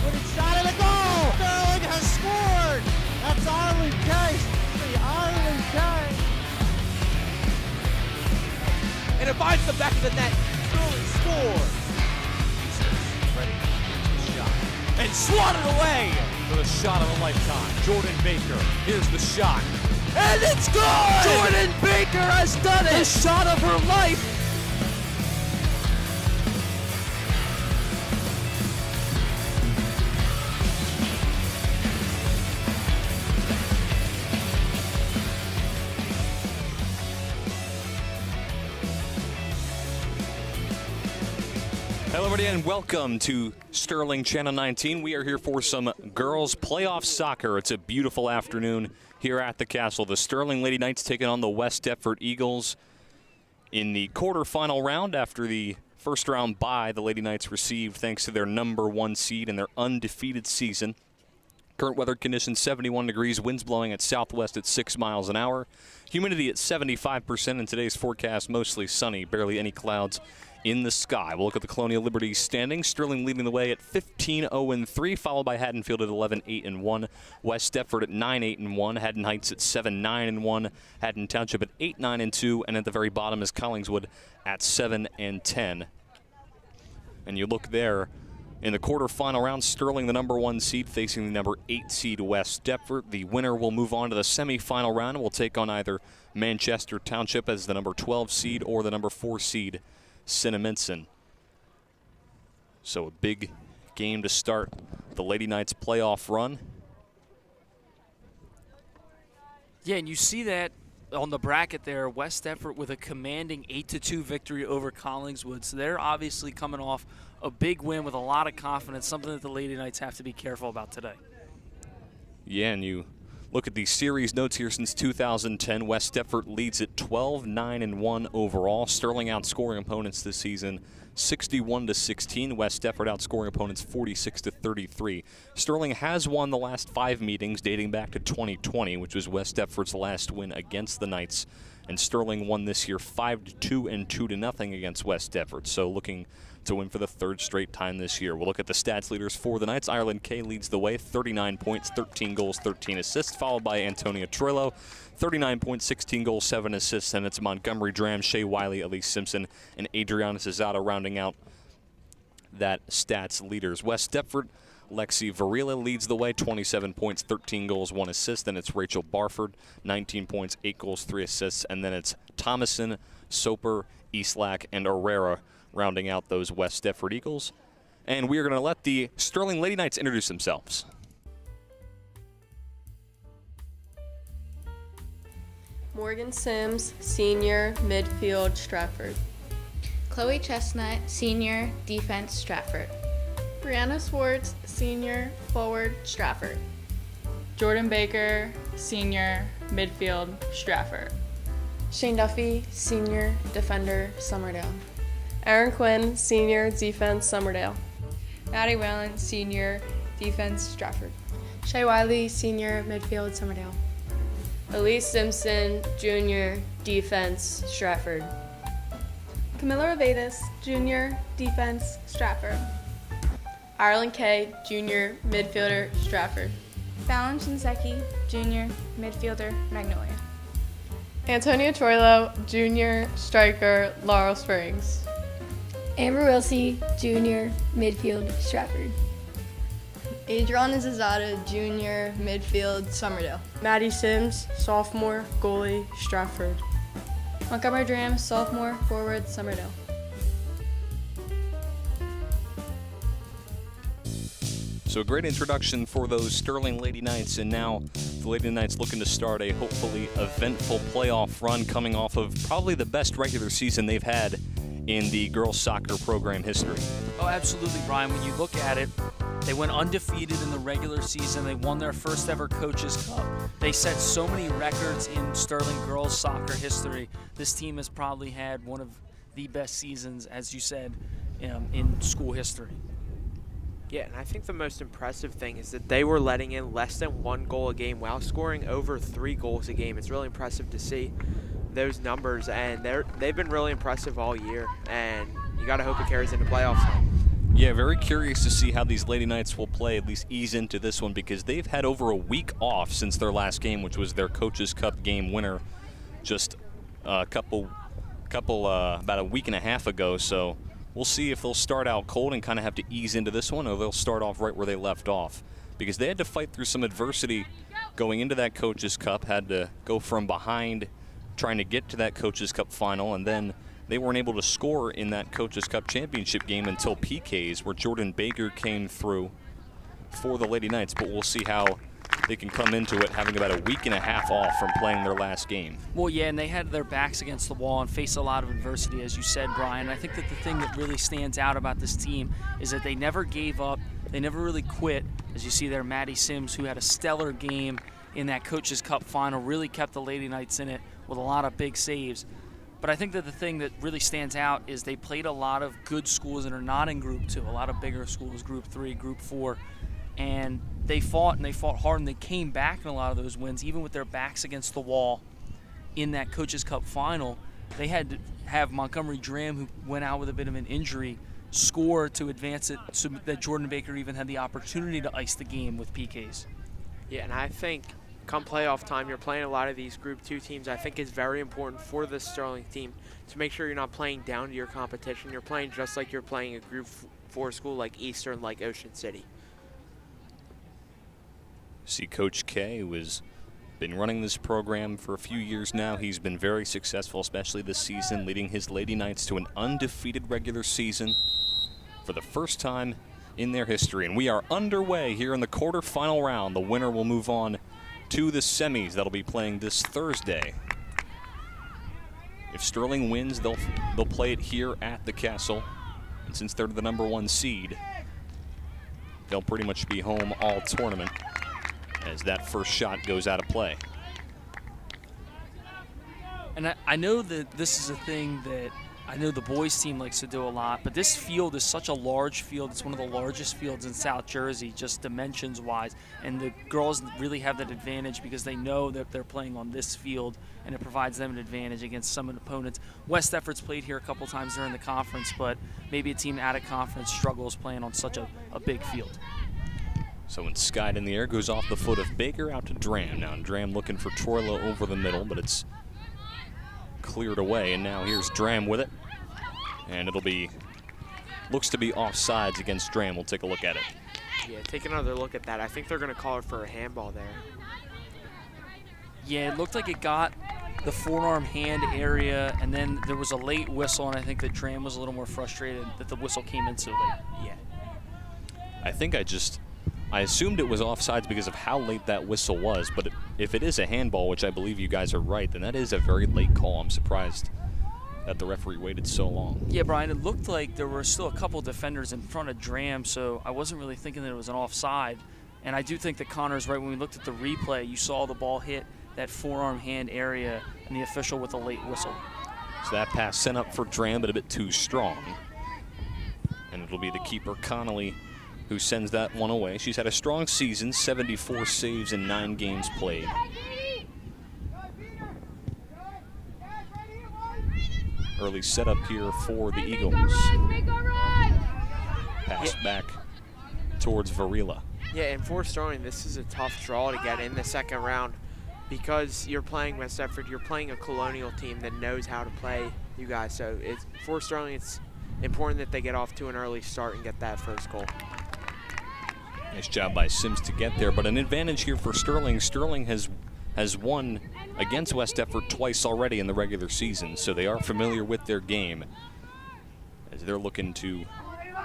with a shot at the goal. Sterling has scored. That's Arlen Kay. Arlen Kay. And it finds the back of the net. Sterling scores. Ready for the shot. And swatted away for the shot of a lifetime. Jordan Baker. Here's the shot. And it's good! Jordan Baker has done it! The shot of her life. Hello everybody and welcome to Sterling Channel 19. We are here for some girls playoff soccer. It's a beautiful afternoon here at the Castle. The Sterling Lady Knights taking on the West Deptford Eagles in the quarterfinal round. After the first round bye the Lady Knights received thanks to their #1 seed and their undefeated season. Current weather conditions 71 degrees, winds blowing at southwest at 6 miles an hour. Humidity at 75%, and today's forecast mostly sunny, barely any clouds in the sky. We'll look at the Colonial Liberty standings. Sterling leading the way at 15-0-3, followed by Haddonfield at 11-8-1, West Deptford at 9-8-1, Haddon Heights at 7-9-1, Haddon Township at 8-9-2, and at the very bottom is Collingswood at 7-10. And you look there in the quarterfinal round, Sterling, the #1 seed, facing the #8 seed West Deptford. The winner will move on to the semifinal round and will take on either Manchester Township as the #12 seed or the #4 seed Cinnaminson. So a big game to start the Lady Knights playoff run. Yeah, and you see that on the bracket there, West Deptford with a commanding 8-2 victory over Collingswood. So they're obviously coming off a big win with a lot of confidence, something that the Lady Knights have to be careful about today. Yeah, and you look at the series notes here since 2010. West Deptford leads at 12-9-1 overall. Sterling outscoring opponents this season 61-16. West Deptford outscoring opponents 46-33. Sterling has won the last 5 meetings dating back to 2020, which was West Deptford's last win against the Knights. And Sterling won this year 5-2 and 2-0 against West Deptford. So looking to win for the 3rd straight time this year. We'll look at the stats leaders for the Knights. Arlen Kay leads the way, 39 points, 13 goals, 13 assists, followed by Antonia Troilo, 39 points, 16 goals, 7 assists, and it's Montgomery Dram, Shea Wiley, Elise Simpson, and Adriana Cesada rounding out that stats leaders. West Deptford, Lexi Varela leads the way, 27 points, 13 goals, 1 assist. Then it's Rachel Barford, 19 points, 8 goals, 3 assists. And then it's Thomason, Soper, Eastlack, and Herrera rounding out those West Deptford Eagles. And we are going to let the Sterling Lady Knights introduce themselves. Morgan Sims, senior, midfield, Stratford. Chloe Chestnut, senior, defense, Stratford. Brianna Swartz, senior, forward, Stratford. Jordan Baker, senior, midfield, Stratford. Shane Duffy, senior, defender, Summerdale. Aaron Quinn, senior, defense, Summerdale. Maddie Whalen, senior, defense, Stratford. Shea Wiley, senior, midfield, Summerdale. Elise Simpson, junior, defense, Stratford. Camilla Revedas, junior, defense, Stratford. Arlen Kay, junior, midfielder, Stratford. Fallon Shinseki, junior, midfielder, Magnolia. Antonia Troilo, junior, striker, Laurel Springs. Amber Wilsey, junior, midfield, Stratford. Adriana Zazada, junior, midfield, Summerdale. Maddie Sims, sophomore, goalie, Stratford. Montgomery Dram, sophomore, forward, Summerdale. So a great introduction for those Sterling Lady Knights, and now the Lady Knights looking to start a hopefully eventful playoff run coming off of probably the best regular season they've had in the girls soccer program history. Oh, absolutely, Brian. When you look at it, they went undefeated in the regular season. They won their first ever Coaches Cup. They set so many records in Sterling girls soccer history. This team has probably had one of the best seasons, as you said, in school history. Yeah, and I think the most impressive thing is that they were letting in less than 1 goal a game while scoring over 3 goals a game. It's really impressive to see those numbers, and they've been really impressive all year, and you got to hope it carries into playoffs. Yeah, very curious to see how these Lady Knights will play, at least ease into this one, because they've had over a week off since their last game, which was their Coaches Cup game winner just about a week and a half ago. So we'll see if they'll start out cold and kind of have to ease into this one, or they'll start off right where they left off, because they had to fight through some adversity going into that Coaches Cup, had to go from behind trying to get to that Coaches Cup final, and then they weren't able to score in that Coaches Cup championship game until PKs, where Jordan Baker came through for the Lady Knights. But we'll see how they can come into it having about a week and a half off from playing their last game. Well, yeah, and they had their backs against the wall and faced a lot of adversity, as you said, Brian. I think that the thing that really stands out about this team is that they never gave up. They never really quit. As you see there, Maddie Sims, who had a stellar game in that Coaches Cup final, really kept the Lady Knights in it with a lot of big saves. But I think that the thing that really stands out is they played a lot of good schools that are not in Group 2, a lot of bigger schools, Group 3, Group 4, and they fought hard, and they came back in a lot of those wins, even with their backs against the wall in that Coaches Cup final. They had to have Montgomery Dram, who went out with a bit of an injury, score to advance it so that Jordan Baker even had the opportunity to ice the game with PKs. Yeah, and I think come playoff time, you're playing a lot of these Group 2 teams. I think it's very important for the Sterling team to make sure you're not playing down to your competition. You're playing just like you're playing a Group 4 school like Eastern, like Ocean City. See Coach K, who has been running this program for a few years now. He's been very successful, especially this season, leading his Lady Knights to an undefeated regular season for the first time in their history. And we are underway here in the quarterfinal round. The winner will move on to the semis that'll be playing this Thursday. If Sterling wins, they'll play it here at the Castle. And since they're the #1 seed, they'll pretty much be home all tournament as that first shot goes out of play. And I know that this is a thing that I know the boys team likes to do a lot, but this field is such a large field. It's one of the largest fields in South Jersey, just dimensions-wise. And the girls really have that advantage because they know that they're playing on this field, and it provides them an advantage against some of the opponents. West Deptford's played here a couple times during the conference, but maybe a team out of conference struggles playing on such a big field. So when skied in the air, goes off the foot of Baker out to Dram. Now Dram looking for Troilo over the middle, but it's cleared away, and now here's Dram with it. And it'll be, looks to be offsides against Dram. We'll take a look at it. Yeah, take another look at that. I think they're going to call her for a handball there. Yeah, it looked like it got the forearm hand area, and then there was a late whistle, and I think that Dram was a little more frustrated that the whistle came in so late. Yeah. I think I assumed it was offsides because of how late that whistle was, but if it is a handball, which I believe you guys are right, then that is a very late call. I'm surprised that the referee waited so long. Yeah, Brian, it looked like there were still a couple defenders in front of Dram, so I wasn't really thinking that it was an offside. And I do think that Connor's right. When we looked at the replay, you saw the ball hit that forearm hand area and the official with a late whistle. So that pass sent up for Dram, but a bit too strong. And it'll be the keeper, Connolly, who sends that one away. She's had a strong season, 74 saves in 9 games played. Early setup here for the Eagles. Pass back towards Varela. Yeah, and for Sterling, this is a tough draw to get in the second round because you're playing West Deptford, you're playing a Colonial team that knows how to play you guys. So for Sterling, it's important that they get off to an early start and get that first goal. Nice job by Sims to get there, but an advantage here for Sterling. Sterling has won against West Deptford twice already in the regular season, so they are familiar with their game as they're looking to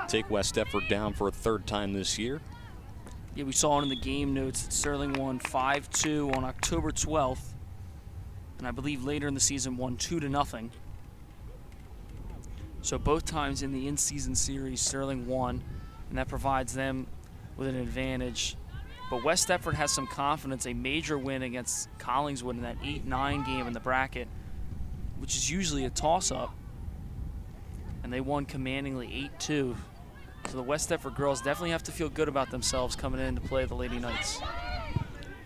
take West Deptford down for a 3rd time this year. Yeah, we saw it in the game notes that Sterling won 5-2 on October 12th, and I believe later in the season won 2-0. So both times in the in-season series, Sterling won, and that provides them with an advantage. But West Deptford has some confidence. A major win against Collingswood in that 8-9 game in the bracket, which is usually a toss-up, and they won commandingly 8-2. So the West Deptford girls definitely have to feel good about themselves coming in to play the Lady Knights.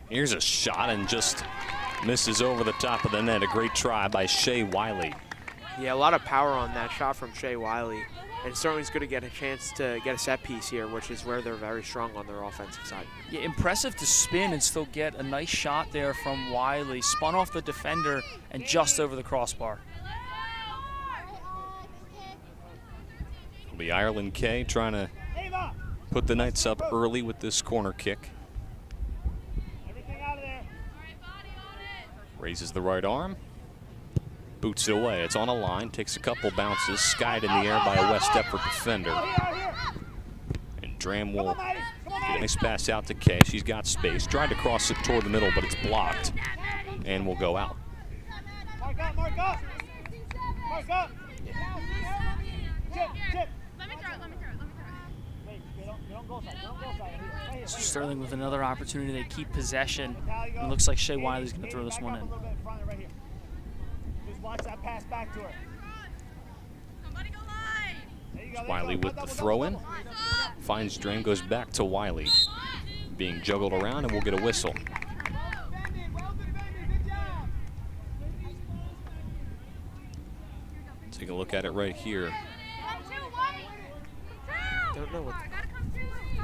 Here's a shot and just misses over the top of the net. A great try by Shea Wiley. Yeah, a lot of power on that shot from Shea Wiley. And Sterling's going to get a chance to get a set piece here, which is where they're very strong on their offensive side. Yeah, impressive to spin and still get a nice shot there from Wiley. Spun off the defender and just over the crossbar. It'll be Ireland K trying to put the Knights up early with this corner kick. Raises the right arm. Boots it away. It's on a line, takes a couple bounces, skied in the air by a West Deptford defender. And Dram will get a nice pass out to Kay. She's got space. Tried to cross it toward the middle, but it's blocked and will go out. Mark up, mark up. Mark up. Chip. So Sterling with another opportunity. They keep possession. It looks like Shea Wiley's going to throw this one in. Watch that pass back to her. Wiley with the throw in. Finds Dram, goes back to Wiley. Being juggled around, and we'll get a whistle. Take a look at it right here. Don't know what.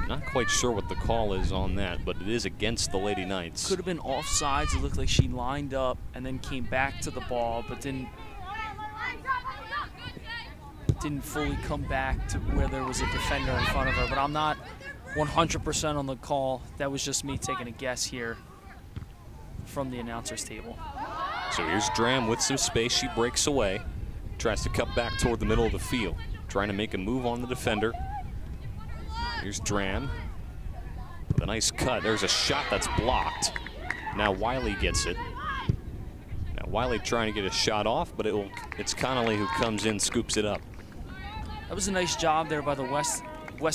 Not quite sure what the call is on that, but it is against the Lady Knights. Could have been offsides. It looked like she lined up and then came back to the ball, but didn't fully come back to where there was a defender in front of her. But I'm not 100% on the call. That was just me taking a guess here from the announcer's table. So here's Dram with some space. She breaks away. Tries to cut back toward the middle of the field. Trying to make a move on the defender. Here's Dram with a nice cut. There's a shot that's blocked. Now Wiley gets it. Now Wiley trying to get a shot off, but it's Connolly who comes in, scoops it up. That was a nice job there by the West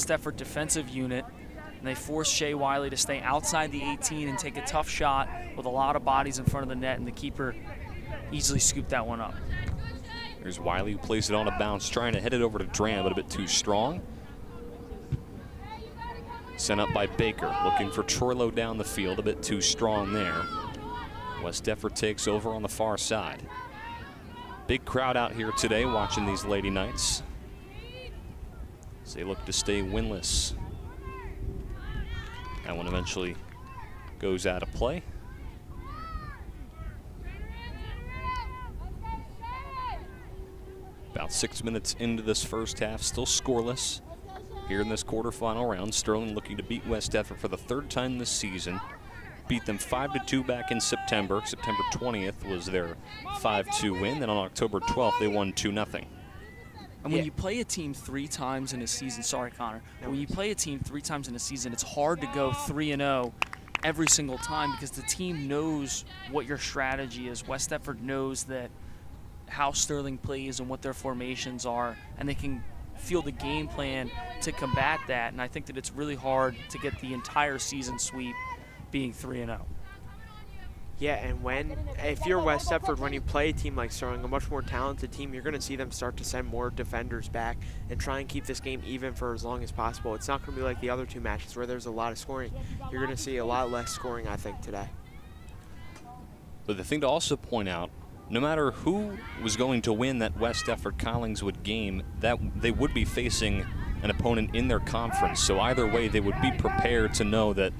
Deptford defensive unit. And they forced Shea Wiley to stay outside the 18 and take a tough shot with a lot of bodies in front of the net, and the keeper easily scooped that one up. There's Wiley who plays it on a bounce, trying to head it over to Dram, but a bit too strong. Sent up by Baker, looking for Troilo down the field, a bit too strong there. West Deptford takes over on the far side. Big crowd out here today watching these Lady Knights as they look to stay winless. That one eventually goes out of play. About 6 minutes into this first half, still scoreless. Here in this quarterfinal round, Sterling looking to beat West Deptford for the third time this season. Beat them 5-2 back in September. September 20th was their 5-2 win. Then on October 12th, they won 2-0. And when you play a team 3 times in a season, sorry, Connor, when you play a team 3 times in a season, it's hard to go 3-0 every single time because the team knows what your strategy is. West Deptford knows that how Sterling plays and what their formations are, and they can feel the game plan to combat that. And I think that it's really hard to get the entire season sweep being 3-0. Yeah, and if you're West Deptford, when you play a team like Sterling, a much more talented team, you're going to see them start to send more defenders back and try and keep this game even for as long as possible. It's not going to be like the other 2 matches where there's a lot of scoring. You're going to see a lot less scoring, I think, today. But the thing to also point out, no matter who was going to win that West Deptford-Collingswood game, that they would be facing an opponent in their conference. So either way, they would be prepared to know that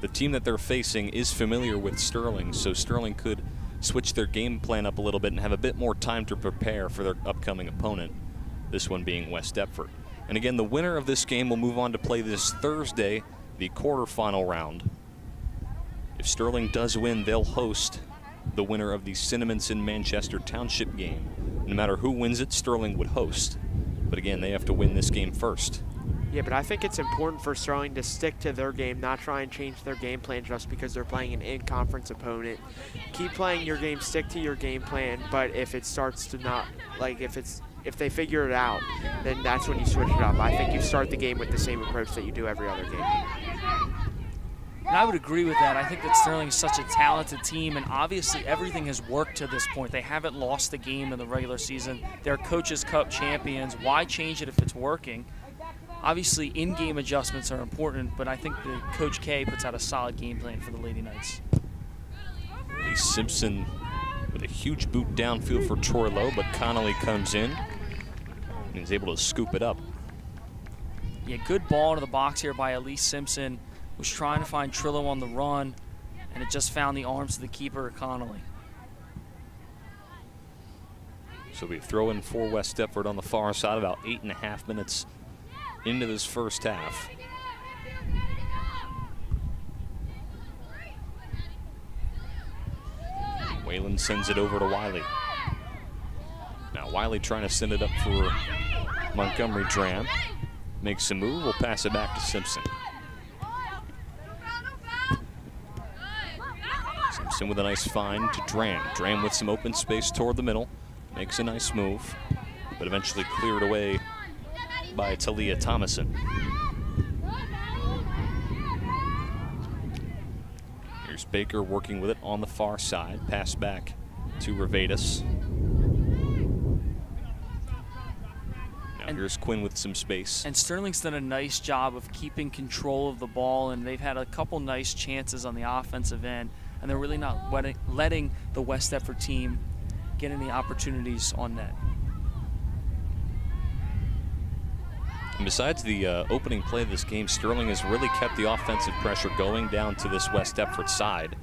the team that they're facing is familiar with Sterling. So Sterling could switch their game plan up a little bit and have a bit more time to prepare for their upcoming opponent, this one being West Deptford. And again, the winner of this game will move on to play this Thursday, the quarterfinal round. If Sterling does win, they'll host the winner of the Cinnaminson Manchester Township game. No matter who wins it, Sterling would host. But again, they have to win this game first. Yeah, but I think it's important for Sterling to stick to their game, not try and change their game plan just because they're playing an in-conference opponent. Keep playing your game, stick to your game plan, but if it starts to not, like if they figure it out, then that's when you switch it up. I think you start the game with the same approach that you do every other game. And I would agree with that. I think that Sterling is such a talented team, and obviously everything has worked to this point. They haven't lost a game in the regular season. They're Coaches Cup champions. Why change it if it's working? Obviously, in-game adjustments are important, but I think that Coach K puts out a solid game plan for the Lady Knights. Lee Simpson With a huge boot downfield for Troilo, but Connolly comes in and is able to scoop it up. Yeah, good ball to the box here by Elise Simpson. Was trying to find Trillo on the run, and it just found the arms of the keeper, Connolly. So we throw in for West Deptford on the far side, about 8.5 minutes into this first half. Whalen sends it over to Wiley. Now Wiley trying to send it up for Montgomery Dram. Makes a move, will pass it back to Simpson. Simpson with a nice find to Dram. Dram with some open space toward the middle. Makes a nice move, but eventually cleared away by Talia Thomason. Here's Baker working with it on the far side. Pass back to Revatus. Now here's Quinn with some space. And Sterling's done a nice job of keeping control of the ball, and they've had a couple nice chances on the offensive end, and they're really not letting the West Deptford team get any opportunities on net. And besides the opening play of this game, Sterling has really kept the offensive pressure going down to this West Deptford side.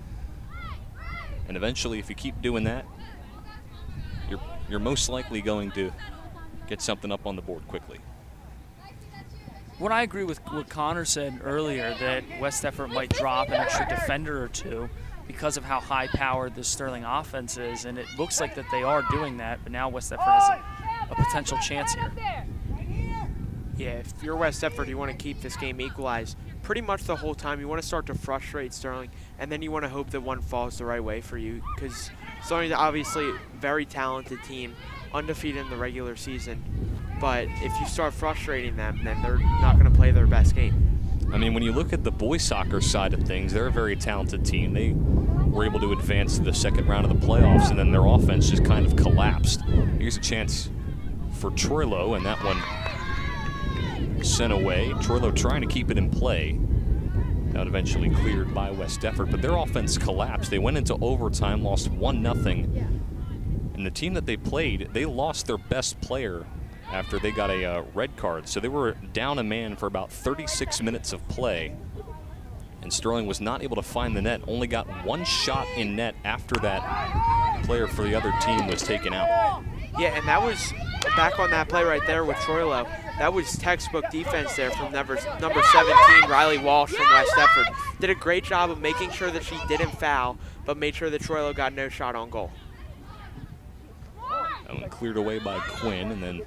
And eventually, if you keep doing that, you're most likely going to get something up on the board quickly. What I agree with what Connor said earlier, that West Deptford might drop an extra defender or two because of how high-powered this Sterling offense is, and it looks like that they are doing that, but now West Deptford has a potential chance here. Yeah, if you're West Deptford, you want to keep this game equalized pretty much the whole time. You want to start to frustrate Sterling, and then you want to hope that one falls the right way for you, because Sterling's obviously a very talented team, undefeated in the regular season, but if you start frustrating them, then they're not going to play their best game. I mean, when you look at the boys soccer side of things, they're a very talented team. They were able to advance to the second round of the playoffs, and then their offense just kind of collapsed. Here's a chance for Troilo, and that one sent away. Troilo trying to keep it in play. That eventually cleared by West Deptford, but their offense collapsed. They went into overtime, lost 1-0. And the team that they played, they lost their best player after they got a red card. So they were down a man for about 36 minutes of play. And Sterling was not able to find the net, only got one shot in net after that player for the other team was taken out. Yeah, and that was, back on that play right there with Troilo, that was textbook defense there from number 17, Riley Walsh from West Deptford. Did a great job of making sure that she didn't foul, but made sure that Troilo got no shot on goal. That one cleared away by Quinn and then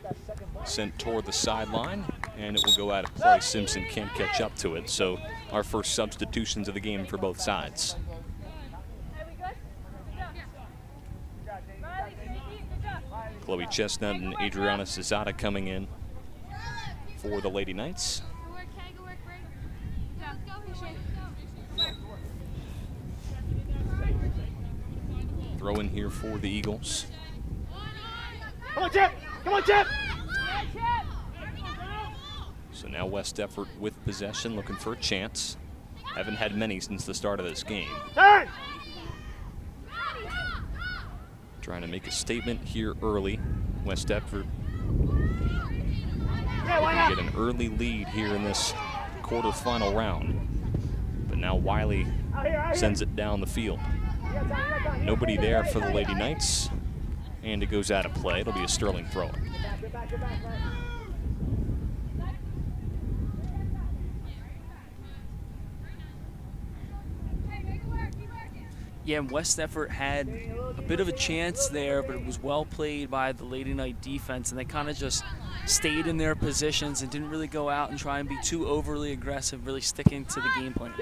sent toward the sideline, and it will go out of play. Simpson can't catch up to it, so our first substitutions of the game for both sides. Chloe Chestnut and Adriana Cesada coming in for the Lady Knights. Throw in here for the Eagles. Come on, Chip! Come on, Chip! So now West Deptford with possession, looking for a chance. Haven't had many since the start of this game. Turn! Trying to make a statement here early. West Deptford get an early lead here in this quarterfinal round. But now Wiley sends it down the field. Nobody there for the Lady Knights, and it goes out of play. It'll be a Sterling throw-in. Yeah, and West Deptford had a bit of a chance there, but it was well played by the Lady Knight defense, and they kind of just stayed in their positions and didn't really go out and try and be too overly aggressive, really sticking to the game plan.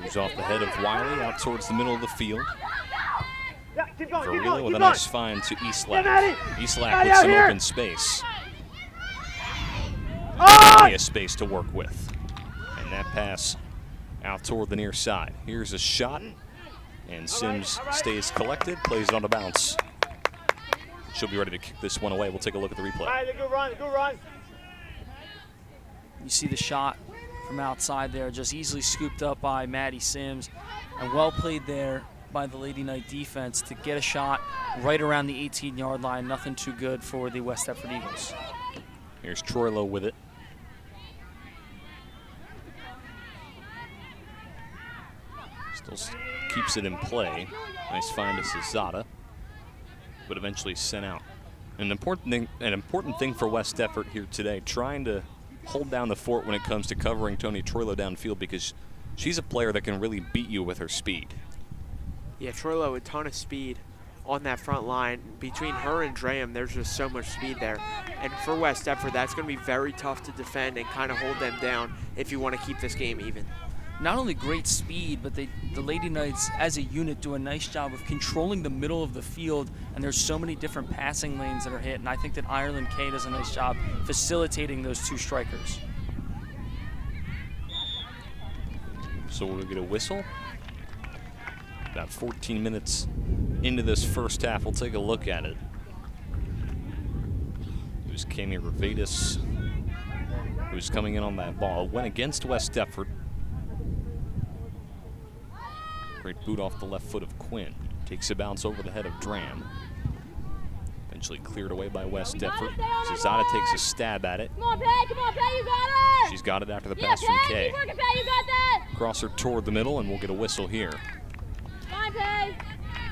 Moves off the head of Wiley out towards the middle of the field. Verila with a keep nice going. find to Eastlack. Eastlack Maddie, with out some here. open space. Oh! Plenty of space to work with. And that pass out toward the near side. Here's a shot, and Sims stays collected, plays it on the bounce. She'll be ready to kick this one away. We'll take a look at the replay. All right, good run, good run. You see the shot from outside there, just easily scooped up by Maddie Sims, and well played there by the Lady Knight defense to get a shot right around the 18-yard line. Nothing too good for the West Deptford Eagles. Here's Troilo with it. Still keeps it in play. Nice find to Cesada, but eventually sent out. An important thing for West Deptford here today, trying to hold down the fort when it comes to covering Tony Troilo downfield, because she's a player that can really beat you with her speed. Yeah, Troilo, a ton of speed on that front line. Between her and Draham, there's just so much speed there. And for West Deptford, that's going to be very tough to defend and kind of hold them down if you want to keep this game even. Not only great speed, but the Lady Knights as a unit do a nice job of controlling the middle of the field, and there's so many different passing lanes that are hit, and I think that Ireland K does a nice job facilitating those two strikers. So we'll get a whistle. About 14 minutes into this first half, we'll take a look at it. It was Cami Revatus who was coming in on that ball. Went against West Deptford. Great boot off the left foot of Quinn. Takes a bounce over the head of Draham. Eventually cleared away by West Deptford. Cesada takes a stab at it. Come on, Pay, you got it! She's got it after the pass from Kay. Keep working, Pay, you got that! Crosser toward the middle, and we'll get a whistle here. Come on, Pay!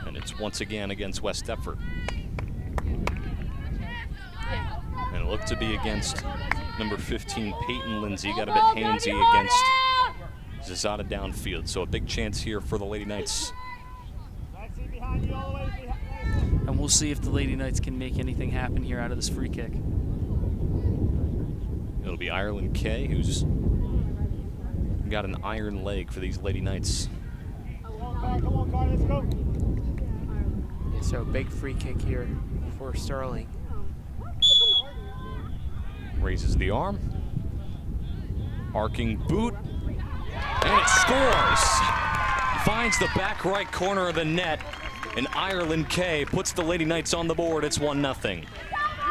And it's once again against West Deptford. And it looked to be against number 15, Peyton Lindsay. Got a bit handsy against Zazada downfield, so a big chance here for the Lady Knights. And we'll see if the Lady Knights can make anything happen here out of this free kick. It'll be Ireland K, who's got an iron leg for these Lady Knights. Yeah, so big free kick here for Sterling. Raises the arm. Arcing boot. And it scores! Finds the back right corner of the net, and Ireland K puts the Lady Knights on the board. It's 1-0.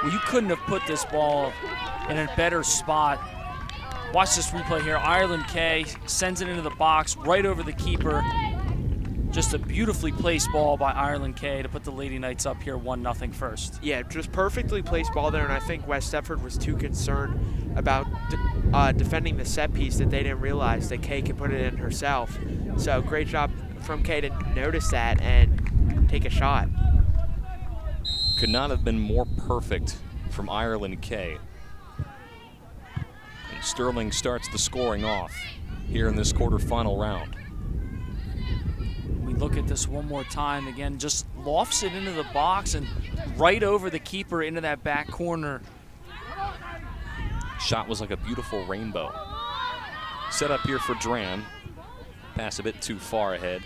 Well, you couldn't have put this ball in a better spot. Watch this replay here. Ireland K sends it into the box right over the keeper. Just a beautifully placed ball by Ireland K to put the Lady Knights up here 1-0 first. Yeah, just perfectly placed ball there, and I think West Deptford was too concerned about defending the set piece that they didn't realize that Kay could put it in herself. So great job from Kay to notice that and take a shot. Could not have been more perfect from Ireland K. And Sterling starts the scoring off here in this quarterfinal round. We look at this one more time. Again, just lofts it into the box and right over the keeper into that back corner. Shot was like a beautiful rainbow. Set up here for Draham. Pass a bit too far ahead.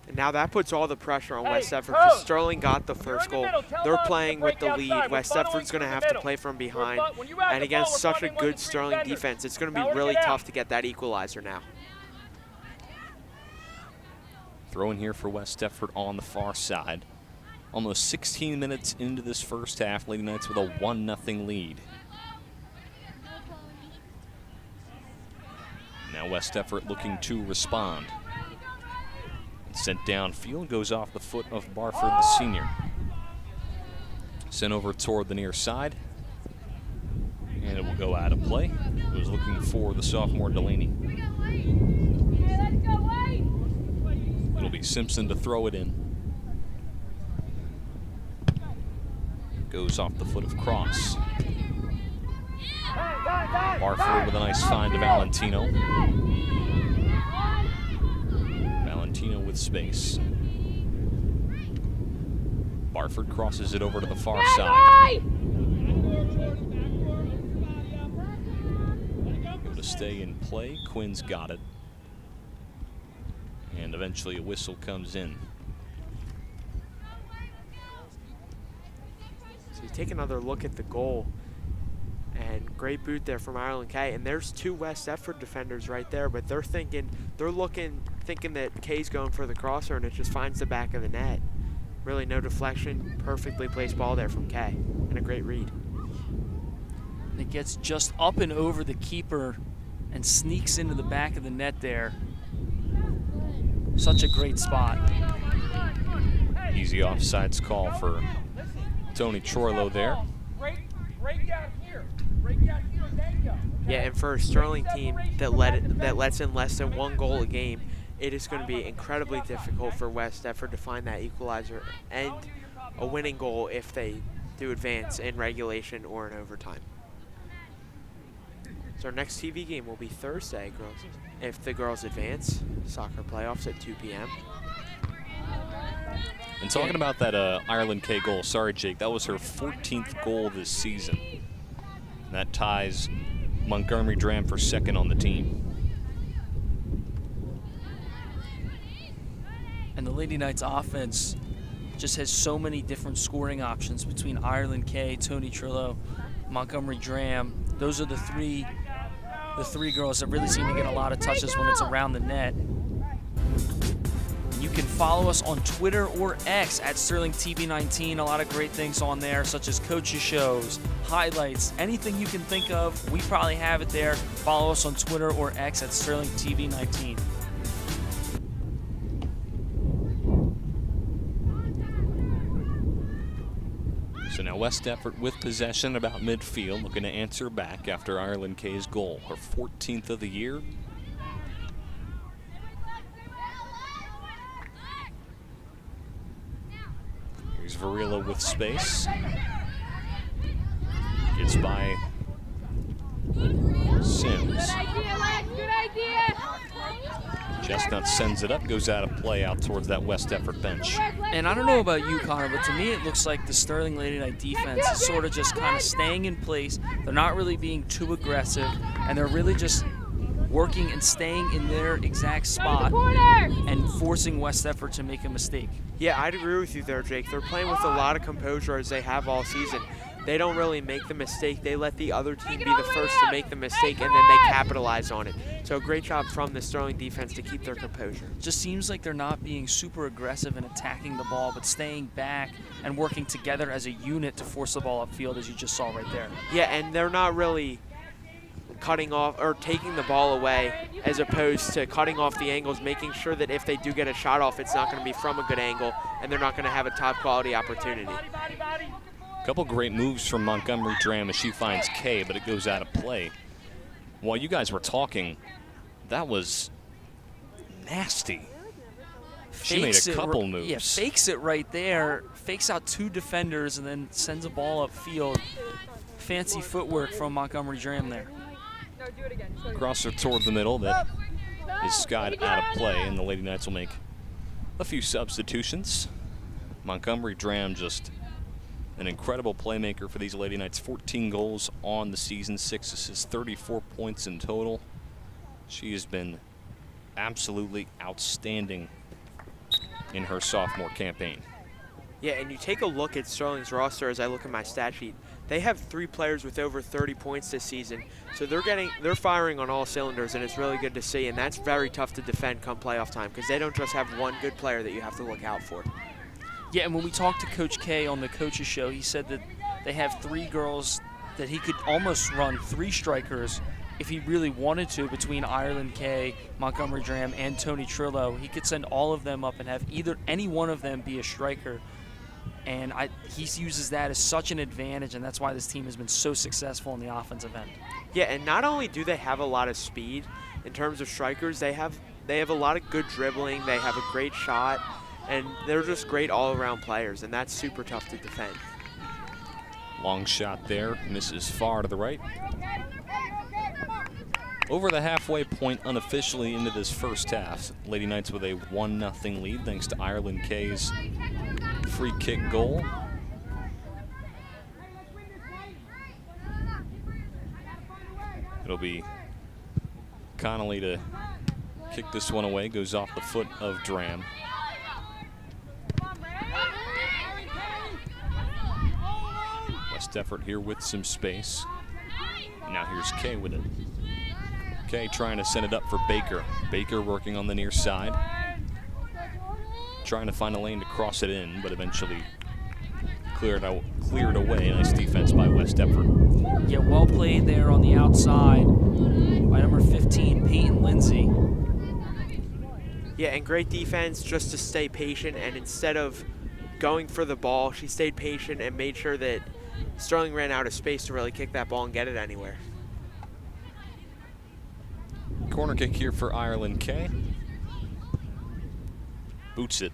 And now that puts all the pressure on West Deptford because Sterling got the first goal. They're playing with the lead. West Deptford's going to have to play from behind. And against such a good Sterling defense, it's going to be really tough to get that equalizer now. Throw in here for West Deptford on the far side. Almost 16 minutes into this first half, Lady Knights with a 1-0 lead. Now West Deptford looking to respond. Sent downfield, goes off the foot of Barford, the senior. Sent over toward the near side. And it will go out of play. It was looking for the sophomore Delaney. It'll be Simpson to throw it in. Goes off the foot of Cross. Barford with a nice find to Valentino. Valentino with space. Barford crosses it over to the far side. Able to stay in play. Quinn's got it. And eventually a whistle comes in. So you take another look at the goal. And great boot there from Ireland K. And there's two West Deptford defenders right there, but they're thinking that K's going for the crosser, and it just finds the back of the net. Really no deflection, perfectly placed ball there from K, and a great read. It gets just up and over the keeper and sneaks into the back of the net there. Such a great spot. Easy offsides call for Tony Troilo there. Yeah, and for a Sterling team that lets in less than 1 goal a game, it is going to be incredibly difficult for West Deptford to find that equalizer and a winning goal if they do advance in regulation or in overtime. So our next TV game will be Thursday, girls. If the girls advance, soccer playoffs at 2 p.m. And talking about that Ireland K goal, sorry, Jake, that was her 14th goal this season. That ties Montgomery Dram for second on the team. And the Lady Knights offense just has so many different scoring options between Ireland K, Tony Trillo, Montgomery Dram. Those are the three girls that really seem to get a lot of touches when it's around the net. You can follow us on Twitter or X at SterlingTV19. A lot of great things on there, such as coaches shows, highlights, anything you can think of. We probably have it there. Follow us on Twitter or X at SterlingTV19. So now West Deptford with possession about midfield, looking to answer back after Ireland K's goal, her 14th of the year. Here's Varela with space. Gets by Sims. Good idea. Chestnut sends it up, goes out of play out towards that West Deptford bench. And I don't know about you, Connor, but to me it looks like the Sterling Lady Knight defense is sort of just kind of staying in place. They're not really being too aggressive, and they're really just working and staying in their exact spot and forcing West Deptford to make a mistake. Yeah, I'd agree with you there, Jake. They're playing with a lot of composure as they have all season. They don't really make the mistake. They let the other team be the first to make the mistake, and then they capitalize on it. So great job from the Sterling defense to keep their composure. Just seems like they're not being super aggressive in attacking the ball, but staying back and working together as a unit to force the ball upfield, as you just saw right there. Yeah, and they're not really cutting off or taking the ball away as opposed to cutting off the angles, making sure that if they do get a shot off, it's not going to be from a good angle, and they're not going to have a top quality opportunity. Couple great moves from Montgomery Dram as she finds Kay, but it goes out of play. While you guys were talking, that was nasty. She made a couple moves. Yeah, fakes it right there, fakes out 2 defenders, and then sends a ball upfield. Fancy footwork from Montgomery Dram there. Crosser toward the middle that is skied out of play, and the Lady Knights will make a few substitutions. Montgomery Dram just an incredible playmaker for these Lady Knights. 14 goals on the season, 6 assists, 34 points in total. She has been absolutely outstanding in her sophomore campaign. Yeah, and you take a look at Sterling's roster as I look at my stat sheet. They have 3 players with over 30 points this season, so they're firing on all cylinders, and it's really good to see. And that's very tough to defend come playoff time because they don't just have one good player that you have to look out for. Yeah, and when we talked to Coach K on the coaches show, he said that they have 3 girls that he could almost run 3 strikers if he really wanted to between Ireland K, Montgomery Dram, and Tony Trillo. He could send all of them up and have any one of them be a striker. And he uses that as such an advantage, and that's why this team has been so successful in the offensive end. Yeah, and not only do they have a lot of speed in terms of strikers, they have a lot of good dribbling, they have a great shot, and they're just great all-around players, and that's super tough to defend. Long shot there, misses far to the right. Over the halfway point unofficially into this first half. Lady Knights with a 1-0 lead thanks to Ireland K's free kick goal. It'll be Connolly to kick this one away, goes off the foot of Dram. West Deptford here with some space. Now here's Kay with it. Kay trying to send it up for Baker. Baker working on the near side. Trying to find a lane to cross it in, but eventually cleared away. Nice defense by West Deptford. Yeah, well played there on the outside by number 15, Peyton Lindsay. Yeah, and great defense just to stay patient, and instead of going for the ball, she stayed patient and made sure that Sterling ran out of space to really kick that ball and get it anywhere. Corner kick here for Ireland K. Boots it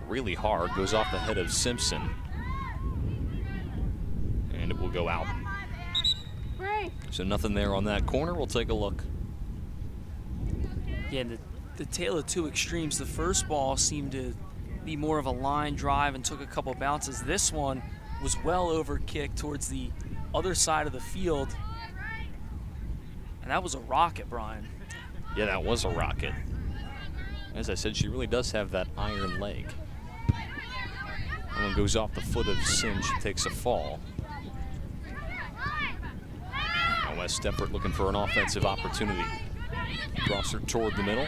really hard, goes off the head of Simpson. And it will go out. So nothing there on that corner. We'll take a look. Yeah, the tale of two extremes. The first ball seemed to be more of a line drive and took a couple bounces. This one was well over kicked towards the other side of the field. And that was a rocket, Brian. Yeah, that was a rocket. As I said, she really does have that iron leg. That one goes off the foot of Sims. She takes a fall. Now West Deptford looking for an offensive opportunity. Cross her toward the middle.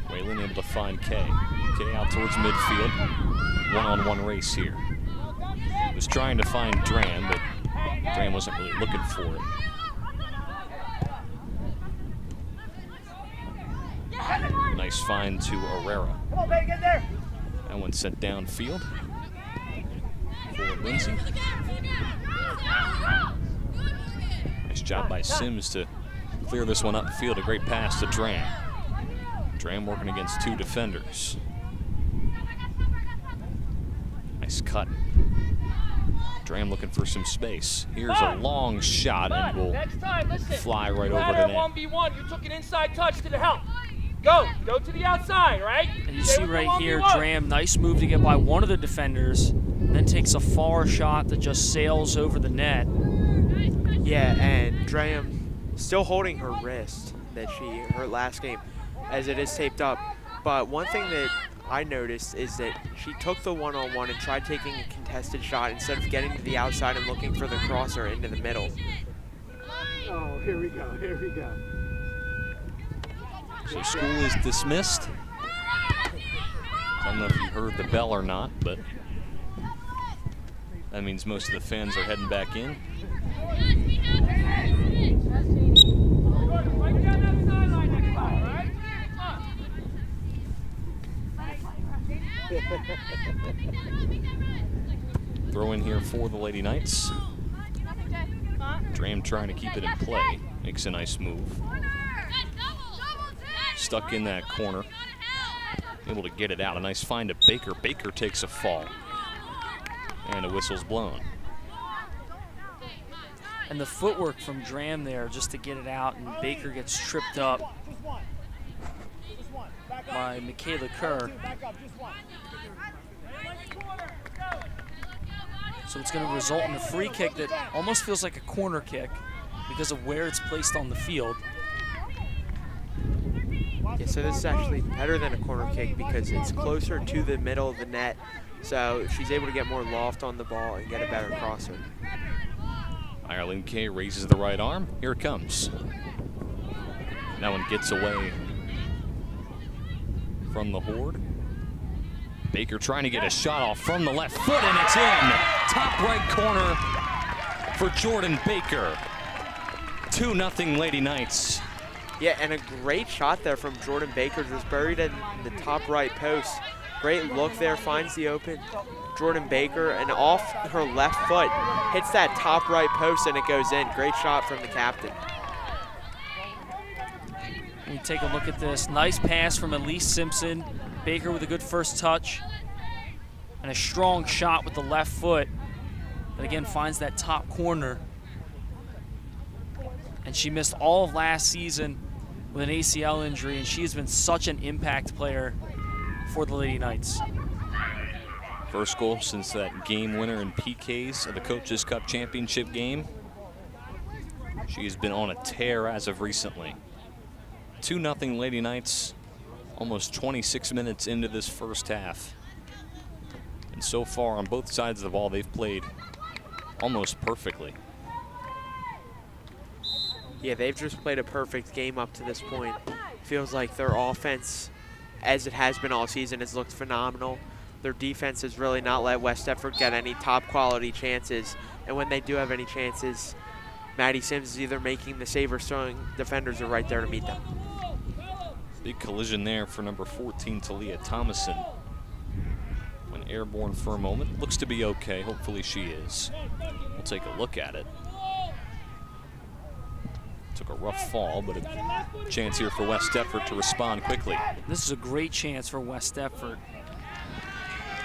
Whalen able to find Kay. Kay out towards midfield. One-on-one race here. Was trying to find Dram, but Dram wasn't really looking for it. Nice find to Herrera. That one sent downfield for Lindsay. Nice job by Sims to clear this one upfield. A great pass to Dram. Dram working against two defenders. Nice cut. Dram looking for some space. Here's a long shot and will fly right over the net. 1v1, you took an inside touch to the help. Go to the outside, right? And you see right here, Dram, nice move to get by one of the defenders, then takes a far shot that just sails over the net. Yeah, and Dram still holding her wrist that she hurt last game, as it is taped up. But one thing that I noticed is that she took the one-on-one and tried taking a contested shot instead of getting to the outside and looking for the crosser into the middle. Oh, here we go. So school is dismissed. I don't know if you heard the bell or not, but that means most of the fans are heading back in. Throw in here for the Lady Knights. Dram trying to keep it in play. Makes a nice move. Stuck in that corner. Able to get it out. A nice find to Baker. Baker takes a fall. And a whistle's blown. And the footwork from Dram there just to get it out, and Baker gets tripped up by Michaela Kerr. So it's going to result in a free kick that almost feels like a corner kick because of where it's placed on the field. Yeah, so this is actually better than a corner kick because it's closer to the middle of the net, so she's able to get more loft on the ball and get a better crosser. Ireland K raises the right arm. Here it comes. That one gets away from the horde. Baker trying to get a shot off from the left foot, and it's in. Top right corner for Jordan Baker. 2-0 Lady Knights. Yeah, and a great shot there from Jordan Baker, just buried in the top right post. Great look there, finds the open Jordan Baker, and off her left foot, hits that top right post, and it goes in. Great shot from the captain. We take a look at this. Nice pass from Elise Simpson. Baker with a good first touch. And a strong shot with the left foot. But again, finds that top corner. And she missed all of last season with an ACL injury, and she has been such an impact player for the Lady Knights. First goal since that game winner in PKs of the Coaches Cup Championship game. She has been on a tear as of recently. 2-0 Lady Knights, almost 26 minutes into this first half. And so far on both sides of the ball, they've played almost perfectly. Yeah, they've just played a perfect game up to this point. Feels like their offense, as it has been all season, has looked phenomenal. Their defense has really not let West Deptford get any top quality chances. And when they do have any chances, Maddie Sims is either making the save or throwing defenders are right there to meet them. Big collision there for number 14, Talia Thomason. Went airborne for a moment. Looks to be okay. Hopefully she is. We'll take a look at it. Took a rough fall, but a chance here for West Deptford to respond quickly. This is a great chance for West Deptford.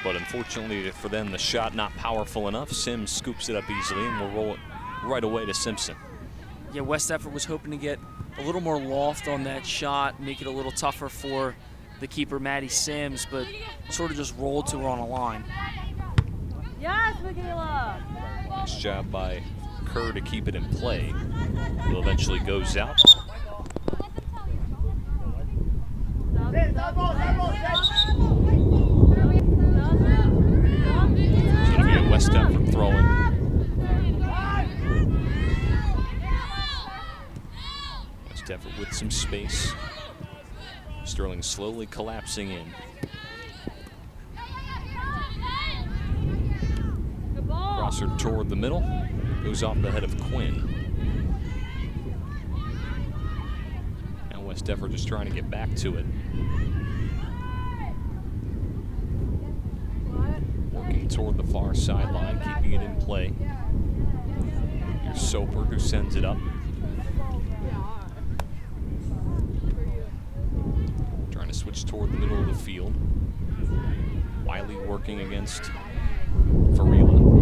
But unfortunately for them, the shot not powerful enough. Sims scoops it up easily and will roll it right away to Simpson. Yeah, West Deptford was hoping to get a little more loft on that shot, make it a little tougher for the keeper, Maddie Sims, but sort of just rolled to her on a line. Yes, Michaela! Nice job by Kerr to keep it in play. It eventually goes out. So it'll be a West Deptford throw-in. West Deptford with some space. Sterling slowly collapsing in. Crosser toward the middle. Goes off the head of Quinn. Now West Deptford just trying to get back to it. Working toward the far sideline, keeping it in play. Here's Soper who sends it up. Trying to switch toward the middle of the field. Wiley working against Farila.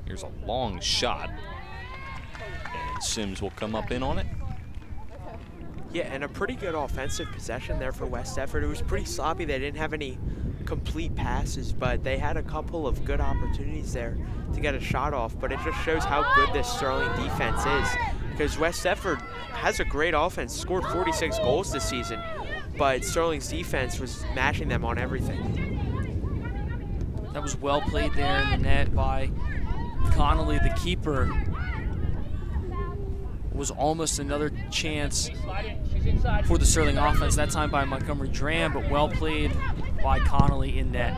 Here's a long shot. And Sims will come up in on it. Yeah, and a pretty good offensive possession there for West Deptford. It was pretty sloppy. They didn't have any complete passes, but they had a couple of good opportunities there to get a shot off. But it just shows how good this Sterling defense is, because West Deptford has a great offense, scored 46 goals this season, but Sterling's defense was matching them on everything. That was well played there in the net by Connolly, the keeper. Was almost another chance for the Sterling offense, that time by Montgomery Dram, but well played by Connolly in net.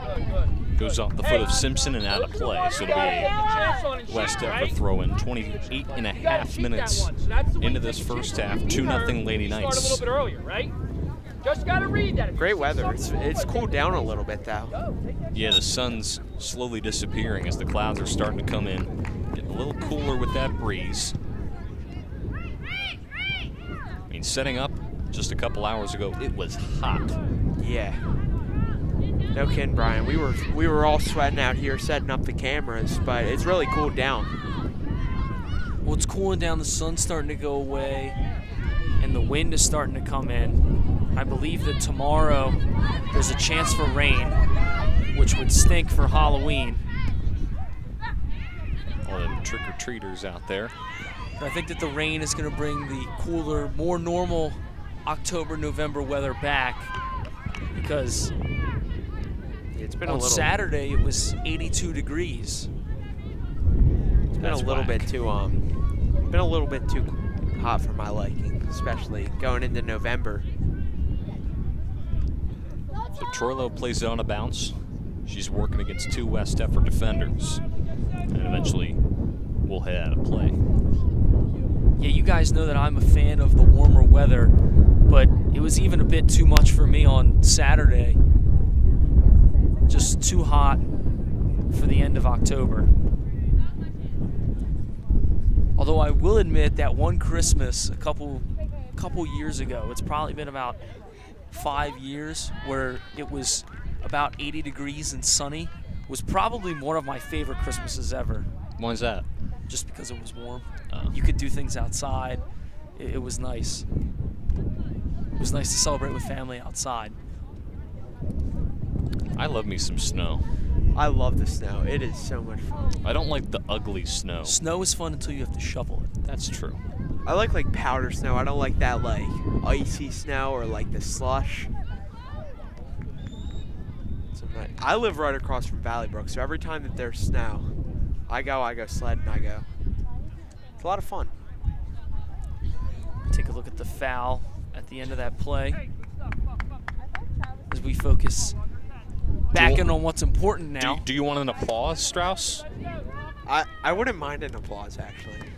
Goes off the foot of Simpson and out of play, so it'll be a West Deptford throw-in. 28.5 minutes into this first half, 2-0 Lady Knights. A little bit earlier, right? Just gotta read that. Great weather. It's cooled down a little bit though. Yeah, the sun's slowly disappearing as the clouds are starting to come in. Getting a little cooler with that breeze. I mean, setting up just a couple hours ago, it was hot. Yeah. No kidding, Brian. We were all sweating out here setting up the cameras, but it's really cooled down. Well, it's cooling down. The sun's starting to go away, and the wind is starting to come in. I believe that tomorrow there's a chance for rain, which would stink for Halloween. All them trick-or-treaters out there. I think that the rain is going to bring the cooler, more normal October, November weather back, because it's been on Saturday it was 82 degrees. It's been a little bit too hot for my liking, especially going into November. So Troilo plays it on a bounce. She's working against two West Deptford defenders, and eventually we'll head out of play. Yeah, you guys know that I'm a fan of the warmer weather, but it was even a bit too much for me on Saturday. Just too hot for the end of October. Although I will admit that one Christmas a couple years ago, it's probably been about 5 years, where it was about 80 degrees and sunny, was probably one of my favorite Christmases ever. Why is that? Just because it was warm. You could do things outside. It was nice. It was nice to celebrate with family outside. I love me some snow. I love the snow. It is so much fun. I don't like the ugly snow. Snow is fun until you have to shovel it. That's true. I like powder snow. I don't like that like icy snow or like the slush. I live right across from Valley Brook, so every time that there's snow, I go sledding, It's a lot of fun. Take a look at the foul at the end of that play as we focus back in on what's important now. Do you want an applause, Strauss? I wouldn't mind an applause, actually.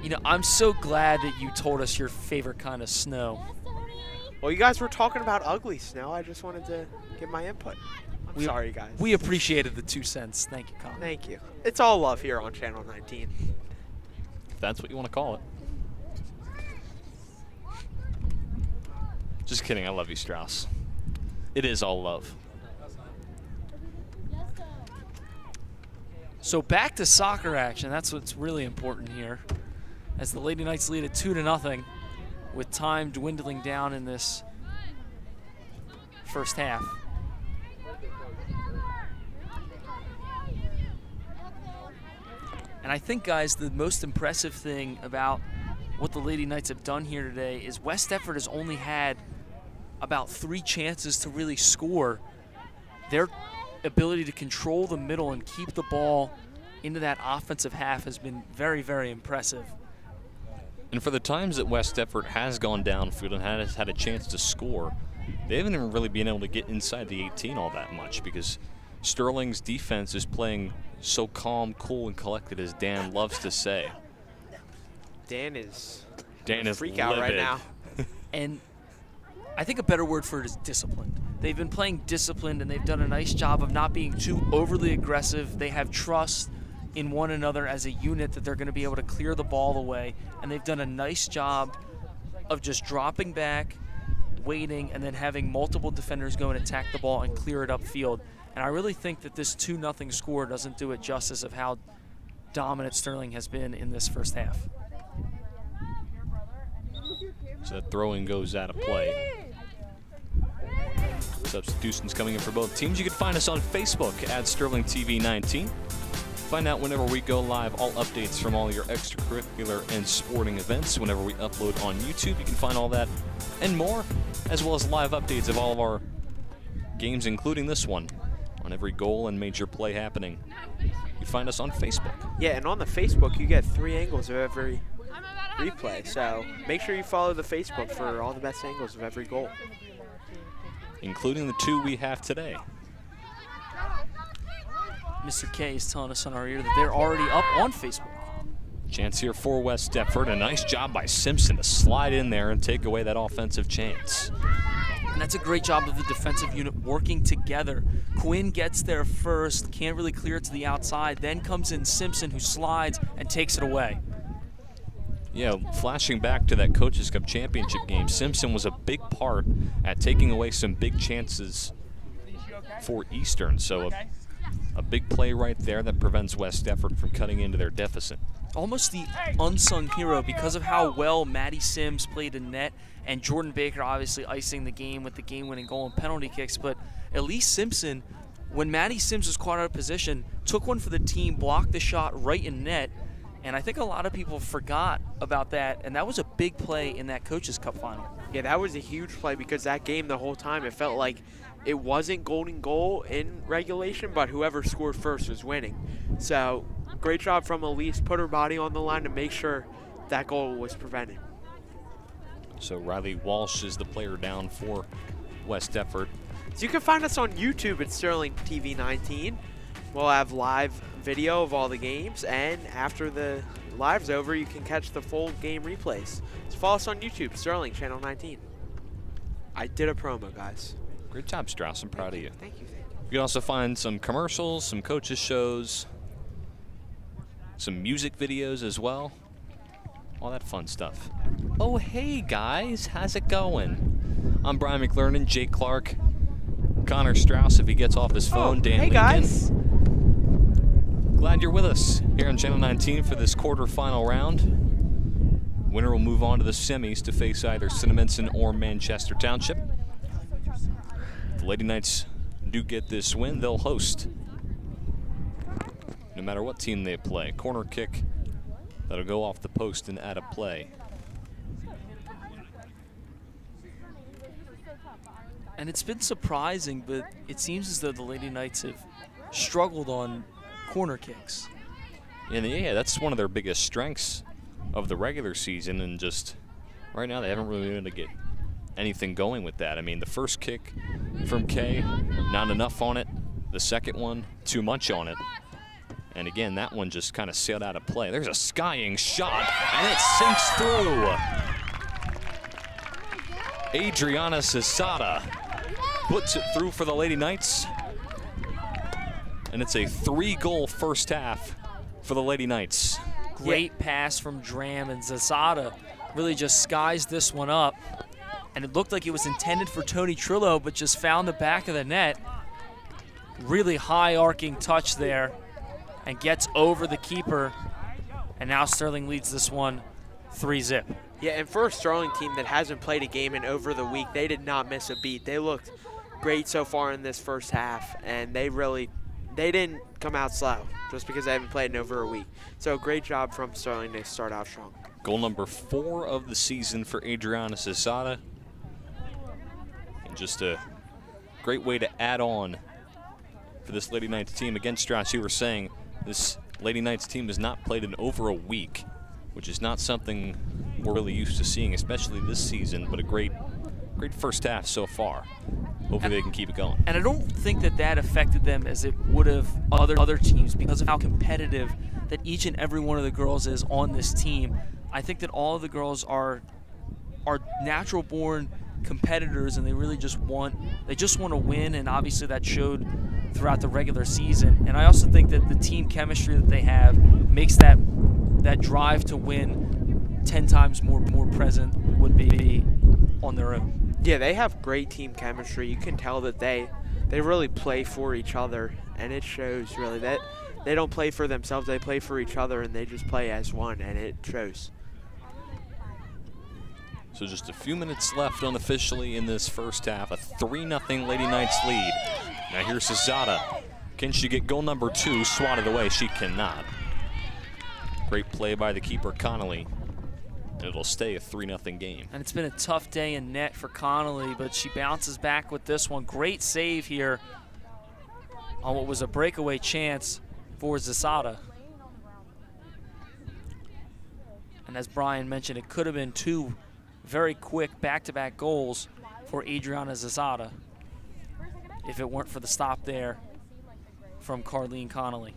You know, I'm so glad that you told us your favorite kind of snow. Well, you guys were talking about ugly snow. I just wanted to give my input. I'm sorry, guys. We appreciated the 2 cents. Thank you, Colin. Thank you. It's all love here on Channel 19. If that's what you want to call it. Just kidding. I love you, Strauss. It is all love. So back to soccer action. That's what's really important here. As the Lady Knights lead at 2-0 with time dwindling down in this first half. And I think, guys, the most impressive thing about what the Lady Knights have done here today is West Deptford has only had about 3 chances to really score. Their ability to control the middle and keep the ball into that offensive half has been very, very impressive. And for the times that West Deptford has gone downfield and has had a chance to score, they haven't even really been able to get inside the 18 all that much because Sterling's defense is playing so calm, cool, and collected, as Dan loves to say. Dan is freak out right now. And I think a better word for it is disciplined. They've been playing disciplined, and they've done a nice job of not being too overly aggressive. They have trust in one another as a unit that they're going to be able to clear the ball away, and they've done a nice job of just dropping back, waiting, and then having multiple defenders go and attack the ball and clear it upfield. And I really think that this 2-0 score doesn't do it justice of how dominant Sterling has been in this first half. So that throw-in goes out of play. Substitutions coming in for both teams. You can find us on Facebook at Sterling TV 19. Find out whenever we go live all updates from all your extracurricular and sporting events. Whenever we upload on YouTube, you can find all that and more, as well as live updates of all of our games, including this one, on every goal and major play happening. You find us on Facebook. Yeah, and on the Facebook, you get 3 angles of every replay. So make sure you follow the Facebook for all the best angles of every goal, including the 2 we have today. Mr. K is telling us on our ear that they're already up on Facebook. Chance here for West Deptford. A nice job by Simpson to slide in there and take away that offensive chance. And that's a great job of the defensive unit working together. Quinn gets there first, can't really clear it to the outside. Then comes in Simpson, who slides and takes it away. Yeah, flashing back to that Coaches Cup championship game, Simpson was a big part at taking away some big chances for Eastern. So a big play right there that prevents West Deptford from cutting into their deficit. Almost the unsung hero because of how well Maddie Sims played in net, and Jordan Baker obviously icing the game with the game-winning goal and penalty kicks. But Elise Simpson, when Maddie Sims was caught out of position, took one for the team, blocked the shot right in net, and I think a lot of people forgot about that, and that was a big play in that Coaches Cup final. Yeah, that was a huge play because that game the whole time it felt like it wasn't golden goal in regulation, but whoever scored first was winning. So great job from Elise, put her body on the line to make sure that goal was prevented. So Riley Walsh is the player down for West Deptford. So you can find us on YouTube at Sterling TV 19. We'll have live video of all the games, and after the live's over, you can catch the full game replays. So follow us on YouTube, Sterling Channel 19. I did a promo, guys. Great job, Strauss. I'm proud of you. Thank you. You can also find some commercials, some coaches shows, some music videos as well. All that fun stuff. Oh, hey, guys. How's it going? I'm Brian McLernan, Jake Clark, Connor Strauss if he gets off his phone, Dan hey, Lincoln. Guys. Glad you're with us here on Channel 19 for this quarterfinal round. Winner will move on to the semis to face either Cinnaminson or Manchester Township. If the Lady Knights do get this win, they'll host. No matter what team they play. Corner kick that'll go off the post and out of play. And it's been surprising, but it seems as though the Lady Knights have struggled on corner kicks. And yeah, that's one of their biggest strengths of the regular season, and just right now they haven't really been able to get anything going with that. I mean, the first kick from Kay, not enough on it. The second one, too much on it. And again, that one just kind of sailed out of play. There's a skying shot, and it sinks through. Adriana Cesada puts it through for the Lady Knights. And it's a 3-goal first half for the Lady Knights. Great pass from Dram, and Cesada really just skies this one up. And it looked like it was intended for Tony Trillo, but just found the back of the net. Really high arcing touch there, and gets over the keeper. And now Sterling leads this one 3-0. Yeah, and for a Sterling team that hasn't played a game in over the week, they did not miss a beat. They looked great so far in this first half, and they didn't come out slow just because they haven't played in over a week. So great job from Sterling to start out strong. Goal number 4 of the season for Adriana Cesada. And just a great way to add on for this Lady Knights team. Again, Strauss, you were saying this Lady Knights team has not played in over a week, which is not something we're really used to seeing, especially this season, but a great first half so far. Hopefully they can keep it going. And I don't think that affected them as it would have other teams because of how competitive that each and every one of the girls is on this team. I think that all of the girls are natural-born competitors, and they really just want to win, and obviously that showed throughout the regular season. And I also think that the team chemistry that they have makes that drive to win 10 times more present would be on their own. Yeah, they have great team chemistry. You can tell that they really play for each other, and it shows really that they don't play for themselves, they play for each other, and they just play as one, and it shows. So just a few minutes left unofficially in this first half. A 3-0 Lady Knights lead. Now here's Cesada. Can she get goal number 2 swatted away? She cannot. Great play by the keeper, Connolly. And it'll stay a 3-0 game. And it's been a tough day in net for Connolly, but she bounces back with this one. Great save here on what was a breakaway chance for Cesada. And as Brian mentioned, it could have been 2 very quick back-to-back goals for Adriana Cesada if it weren't for the stop there from Carleen Connolly.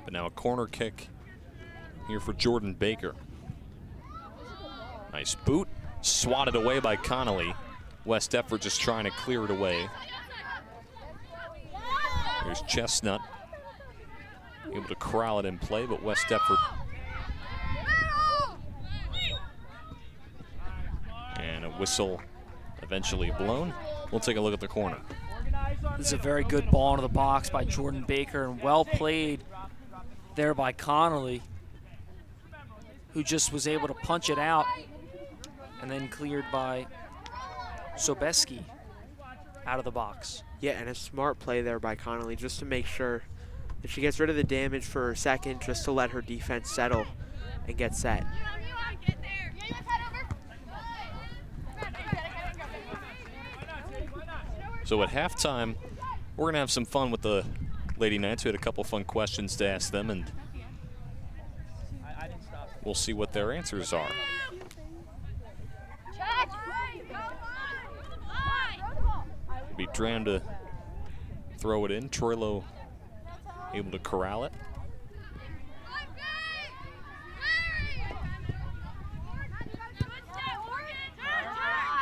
But now a corner kick here for Jordan Baker. Nice boot, swatted away by Connolly. West Deptford just trying to clear it away. Here's Chestnut, able to corral it in play, but West Deptford. And a whistle eventually blown. We'll take a look at the corner. This is a very good ball into the box by Jordan Baker, and well played there by Connolly, who just was able to punch it out, and then cleared by Sobeski out of the box. Yeah, and a smart play there by Connolly just to make sure that she gets rid of the damage for a second, just to let her defense settle and get set. So at halftime, we're going to have some fun with the Lady Knights. We had a couple fun questions to ask them, and we'll see what their answers are. It'll be Dram to throw it in. Troilo able to corral it.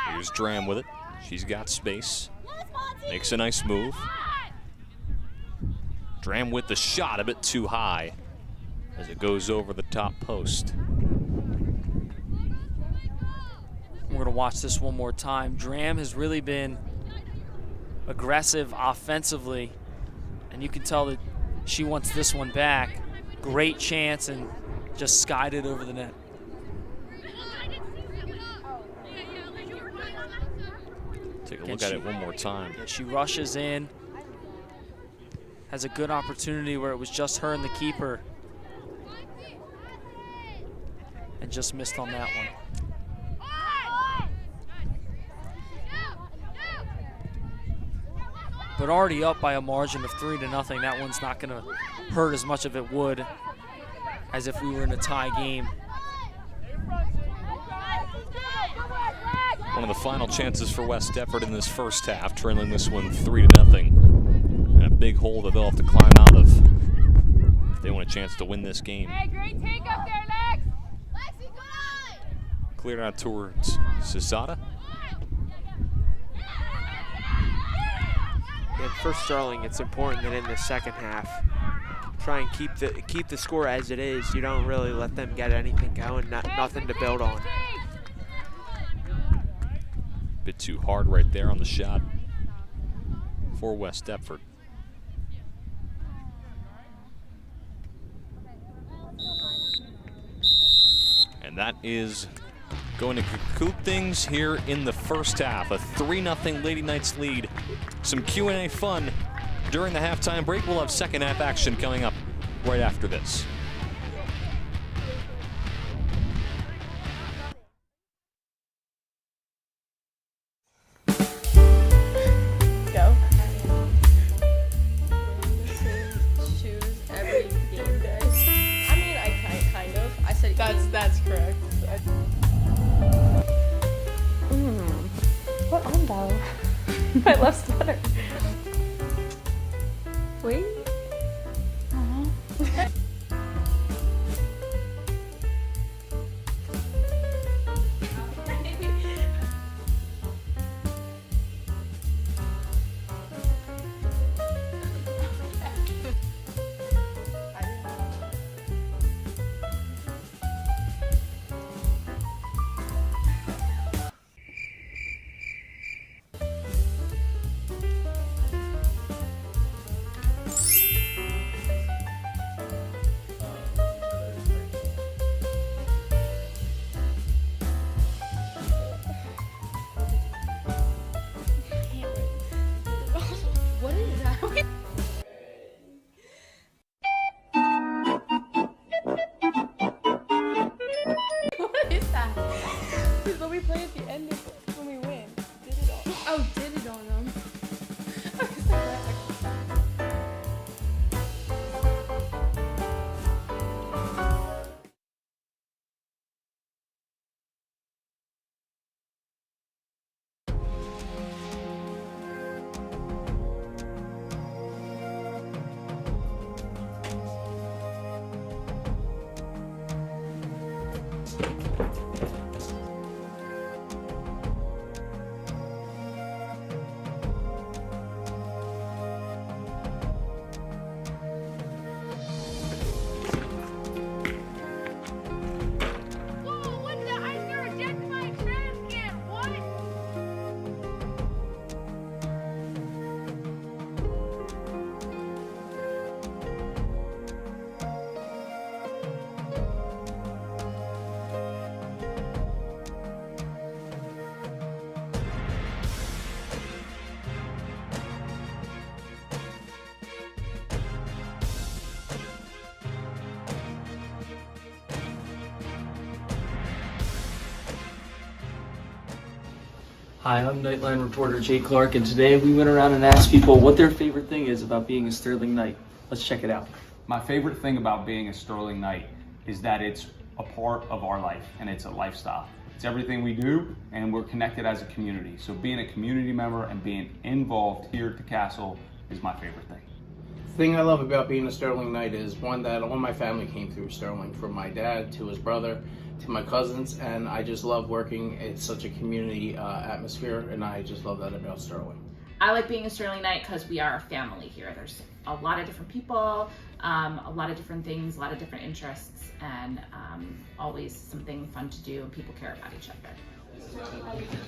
Here's Dram with it. She's got space. Makes a nice move. Dram with the shot, a bit too high as it goes over the top post. We're going to watch this one more time. Dram has really been aggressive offensively, and you can tell that she wants this one back. Great chance, and just skied it over the net. Take a look at it one more time. Yeah, she rushes in, has a good opportunity where it was just her and the keeper, and just missed on that one. But already up by a margin of 3-0, that one's not going to hurt as much as it would as if we were in a tie game. One of the final chances for West Deptford in this first half, trailing this one 3-0. And a big hole that they'll have to climb out of if they want a chance to win this game. Hey, great take up there, Lex! Lexi, good eye! Cleared out towards Cesada. And for Sterling, it's important that in the second half, try and keep the score as it is. You don't really let them get anything going, nothing to build on. Bit too hard right there on the shot for West Deptford. And that is going to conclude things here in the first half. A 3-0 Lady Knights lead. Some Q&A fun during the halftime break. We'll have second half action coming up right after this. Go. Shoes every game day. I mean, I kind of. I said that's correct. What on though? My left sweater. Wait. What is that? What is that? This is what we play at the end of when we win. Did it all. Oh, did it on them? Hi, I'm Nightline reporter Jay Clark, and today we went around and asked people what their favorite thing is about being a Sterling Knight. Let's check it out. My favorite thing about being a Sterling Knight is that it's a part of our life and it's a lifestyle. It's everything we do, and we're connected as a community. So being a community member and being involved here at the castle is my favorite thing. The thing I love about being a Sterling Knight is one that all my family came through Sterling, from my dad to his brother to my cousins, and I just love working. It's such a community atmosphere, and I just love that about Sterling. I like being a Sterling Knight because we are a family here. There's a lot of different people, a lot of different things, a lot of different interests, and always something fun to do, and people care about each other.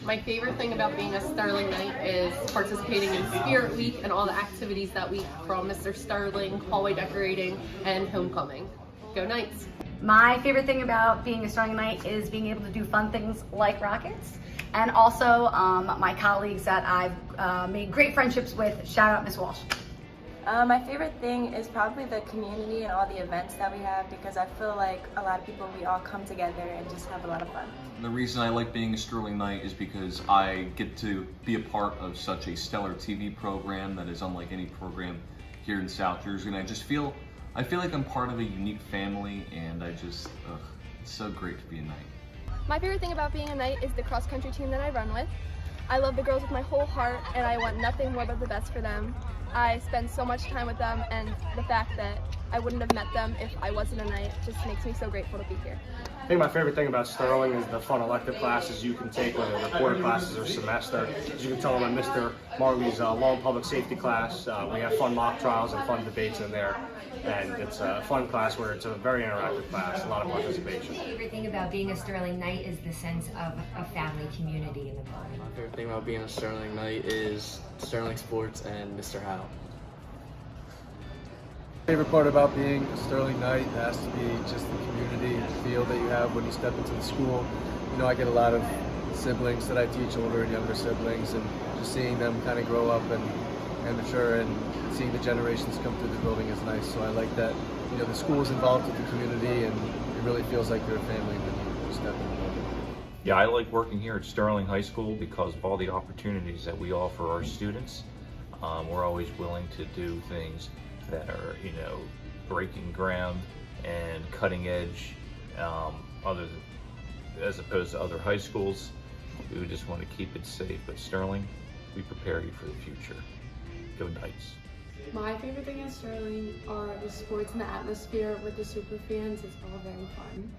My favorite thing about being a Sterling Knight is participating in Spirit Week and all the activities that week, from Mr. Sterling, hallway decorating, and homecoming. Go Knights! My favorite thing about being a Sterling Knight is being able to do fun things like rockets, and also my colleagues that I've made great friendships with. Shout out Miss Walsh. My favorite thing is probably the community and all the events that we have, because I feel like a lot of people, we all come together and just have a lot of fun. The reason I like being a Sterling Knight is because I get to be a part of such a stellar TV program that is unlike any program here in South Jersey, and I feel like I'm part of a unique family, and it's so great to be a Knight. My favorite thing about being a Knight is the cross-country team that I run with. I love the girls with my whole heart, and I want nothing more but the best for them. I spend so much time with them, and the fact that I wouldn't have met them if I wasn't a Knight just makes me so grateful to be here. I think my favorite thing about Sterling is the fun elective classes you can take, whether they're quarter classes or semester. As you can tell in Mr. Marley's law and public safety class, we have fun mock trials and fun debates in there. And it's a fun class where it's a very interactive class, a lot of participation. My favorite thing about being a Sterling Knight is the sense of a family community in the building. My favorite thing about being a Sterling Knight is Sterling Sports and Mr. Howe. Favorite part about being a Sterling Knight has to be just the community feel that you have when you step into the school. You know, I get a lot of siblings that I teach, older and younger siblings, and just seeing them kind of grow up and mature and seeing the generations come through the building is nice. So I like that, you know, the school is involved with the community and it really feels like you're a family when you step in the building. Yeah, I like working here at Sterling High School because of all the opportunities that we offer our students. We're always willing to do things that are, you know, breaking ground and cutting edge, as opposed to other high schools. We just want to keep it safe, but Sterling, we prepare you for the future. Go Knights. My favorite thing at Sterling are the sports and the atmosphere with the super fans. It's all very fun.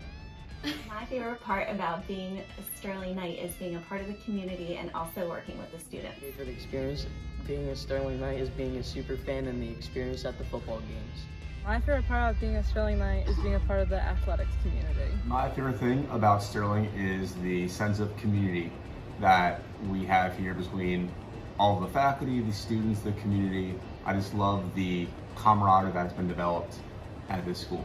My favorite part about being a Sterling Knight is being a part of the community and also working with the students. My favorite experience being a Sterling Knight is being a super fan and the experience at the football games. My favorite part about being a Sterling Knight is being a part of the athletics community. My favorite thing about Sterling is the sense of community that we have here between all of the faculty, the students, the community. I just love the camaraderie that's been developed at this school.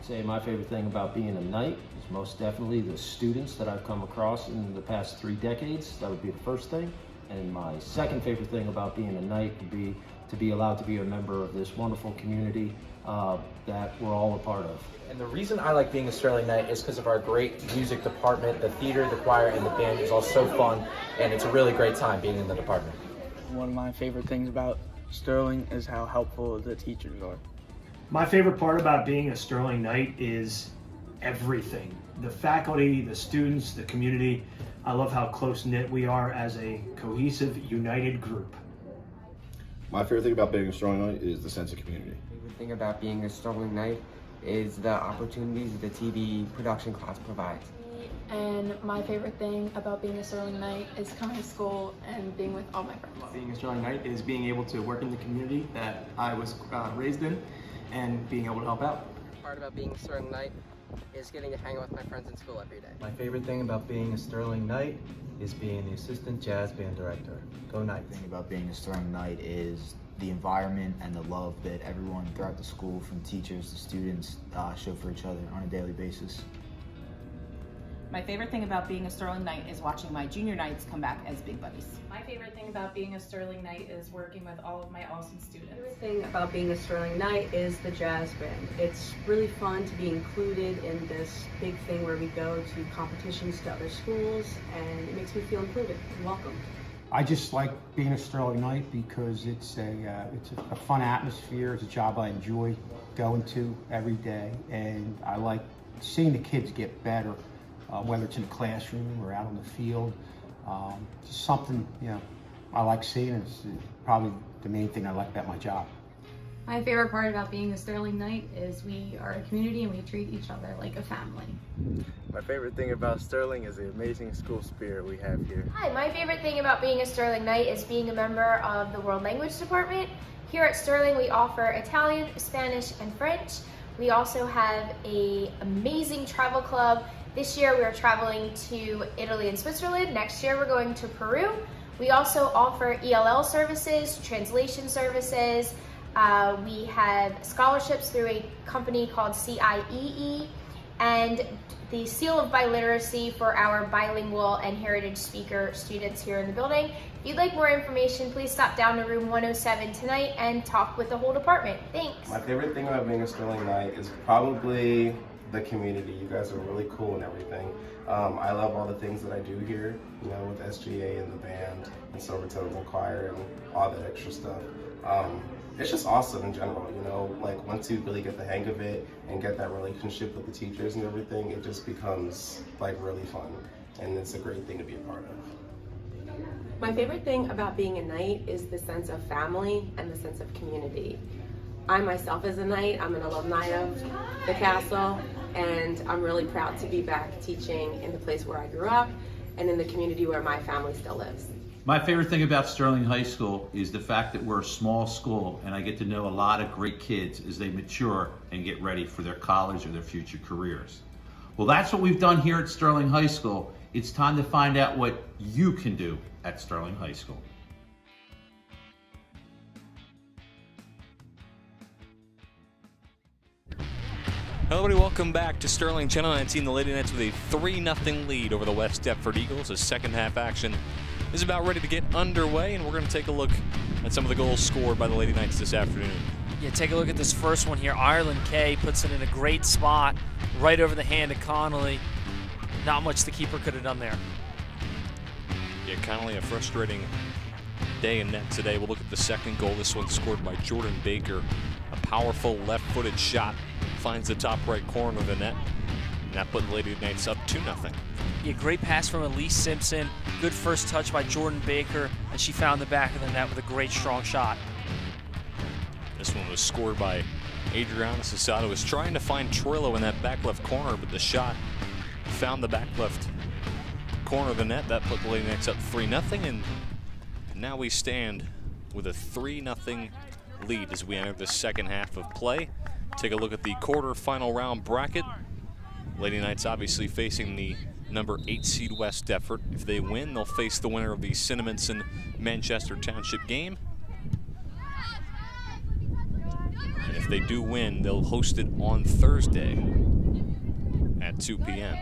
Say my favorite thing about being a Knight is most definitely the students that I've come across in the past 3 decades. That would be the first thing. And my second favorite thing about being a Knight would be to be allowed to be a member of this wonderful community that we're all a part of. And the reason I like being a Sterling Knight is because of our great music department. The theater, the choir, and the band is all so fun, and it's a really great time being in the department. One of my favorite things about Sterling is how helpful the teachers are. My favorite part about being a Sterling Knight is everything. The faculty, the students, the community. I love how close-knit we are as a cohesive, united group. My favorite thing about being a Sterling Knight is the sense of community. My favorite thing about being a Sterling Knight is the opportunities the TV production class provides. And my favorite thing about being a Sterling Knight is coming to school and being with all my friends. Being a Sterling Knight is being able to work in the community that I was raised in and being able to help out. The part about being a Sterling Knight is getting to hang out with my friends in school every day. My favorite thing about being a Sterling Knight is being the assistant jazz band director. Go Knights. The thing about being a Sterling Knight is the environment and the love that everyone throughout the school, from teachers to students, show for each other on a daily basis. My favorite thing about being a Sterling Knight is watching my junior Knights come back as big buddies. My favorite thing about being a Sterling Knight is working with all of my awesome students. My favorite thing about being a Sterling Knight is the jazz band. It's really fun to be included in this big thing where we go to competitions to other schools, and it makes me feel included and welcome. I just like being a Sterling Knight because it's a fun atmosphere. It's a job I enjoy going to every day, and I like seeing the kids get better, whether it's in the classroom or out on the field. Just something, you know, I like seeing. It's probably the main thing I like about my job. My favorite part about being a Sterling Knight is we are a community and we treat each other like a family. My favorite thing about Sterling is the amazing school spirit we have here. Hi, my favorite thing about being a Sterling Knight is being a member of the World Language Department. Here at Sterling, we offer Italian, Spanish, and French. We also have an amazing travel club. This year we are traveling to Italy and Switzerland. Next year we're going to Peru. We also offer ELL services, translation services. We have scholarships through a company called CIEE, and the seal of biliteracy for our bilingual and heritage speaker students here in the building. If you'd like more information, please stop down to room 107 tonight and talk with the whole department. Thanks. My favorite thing about being a Sterling Knight is probably the community. You guys are really cool and everything. I love all the things that I do here, you know, with SGA and the band and Silvertones and choir and all that extra stuff. It's just awesome in general, you know, like once you really get the hang of it and get that relationship with the teachers and everything, it just becomes like really fun, and it's a great thing to be a part of. My favorite thing about being a Knight is the sense of family and the sense of community. I myself as a Knight, I'm an alumni of the castle, and I'm really proud to be back teaching in the place where I grew up and in the community where my family still lives. My favorite thing about Sterling High School is the fact that we're a small school and I get to know a lot of great kids as they mature and get ready for their college or their future careers. Well, that's what we've done here at Sterling High School. It's time to find out what you can do at Sterling High School. Hello everybody, welcome back to Sterling Channel 19. The Lady Knights with a 3-0 lead over the West Deptford Eagles. The second half action is about ready to get underway, and we're going to take a look at some of the goals scored by the Lady Knights this afternoon. Yeah, take a look at this first one here. Ireland Kay puts it in a great spot, right over the hand of Connolly. Not much the keeper could have done there. Yeah, Connolly, a frustrating day in net today. We'll look at the second goal. This one scored by Jordan Baker. A powerful left-footed shot finds the top right corner of the net, and that put the Lady Knights up 2-0. Yeah, great pass from Elise Simpson. Good first touch by Jordan Baker, and she found the back of the net with a great strong shot. This one was scored by Adriana Sasato. Was trying to find Troilo in that back left corner, but the shot found the back left corner of the net. That put the Lady Knights up 3-0, and now we stand with a 3-0 lead as we enter the second half of play. Take a look at the quarterfinal round bracket. Lady Knights obviously facing the number 8 seed West Deptford. If they win, they'll face the winner of the Cinnaminson Manchester Township game. And if they do win, they'll host it on Thursday at 2 p.m.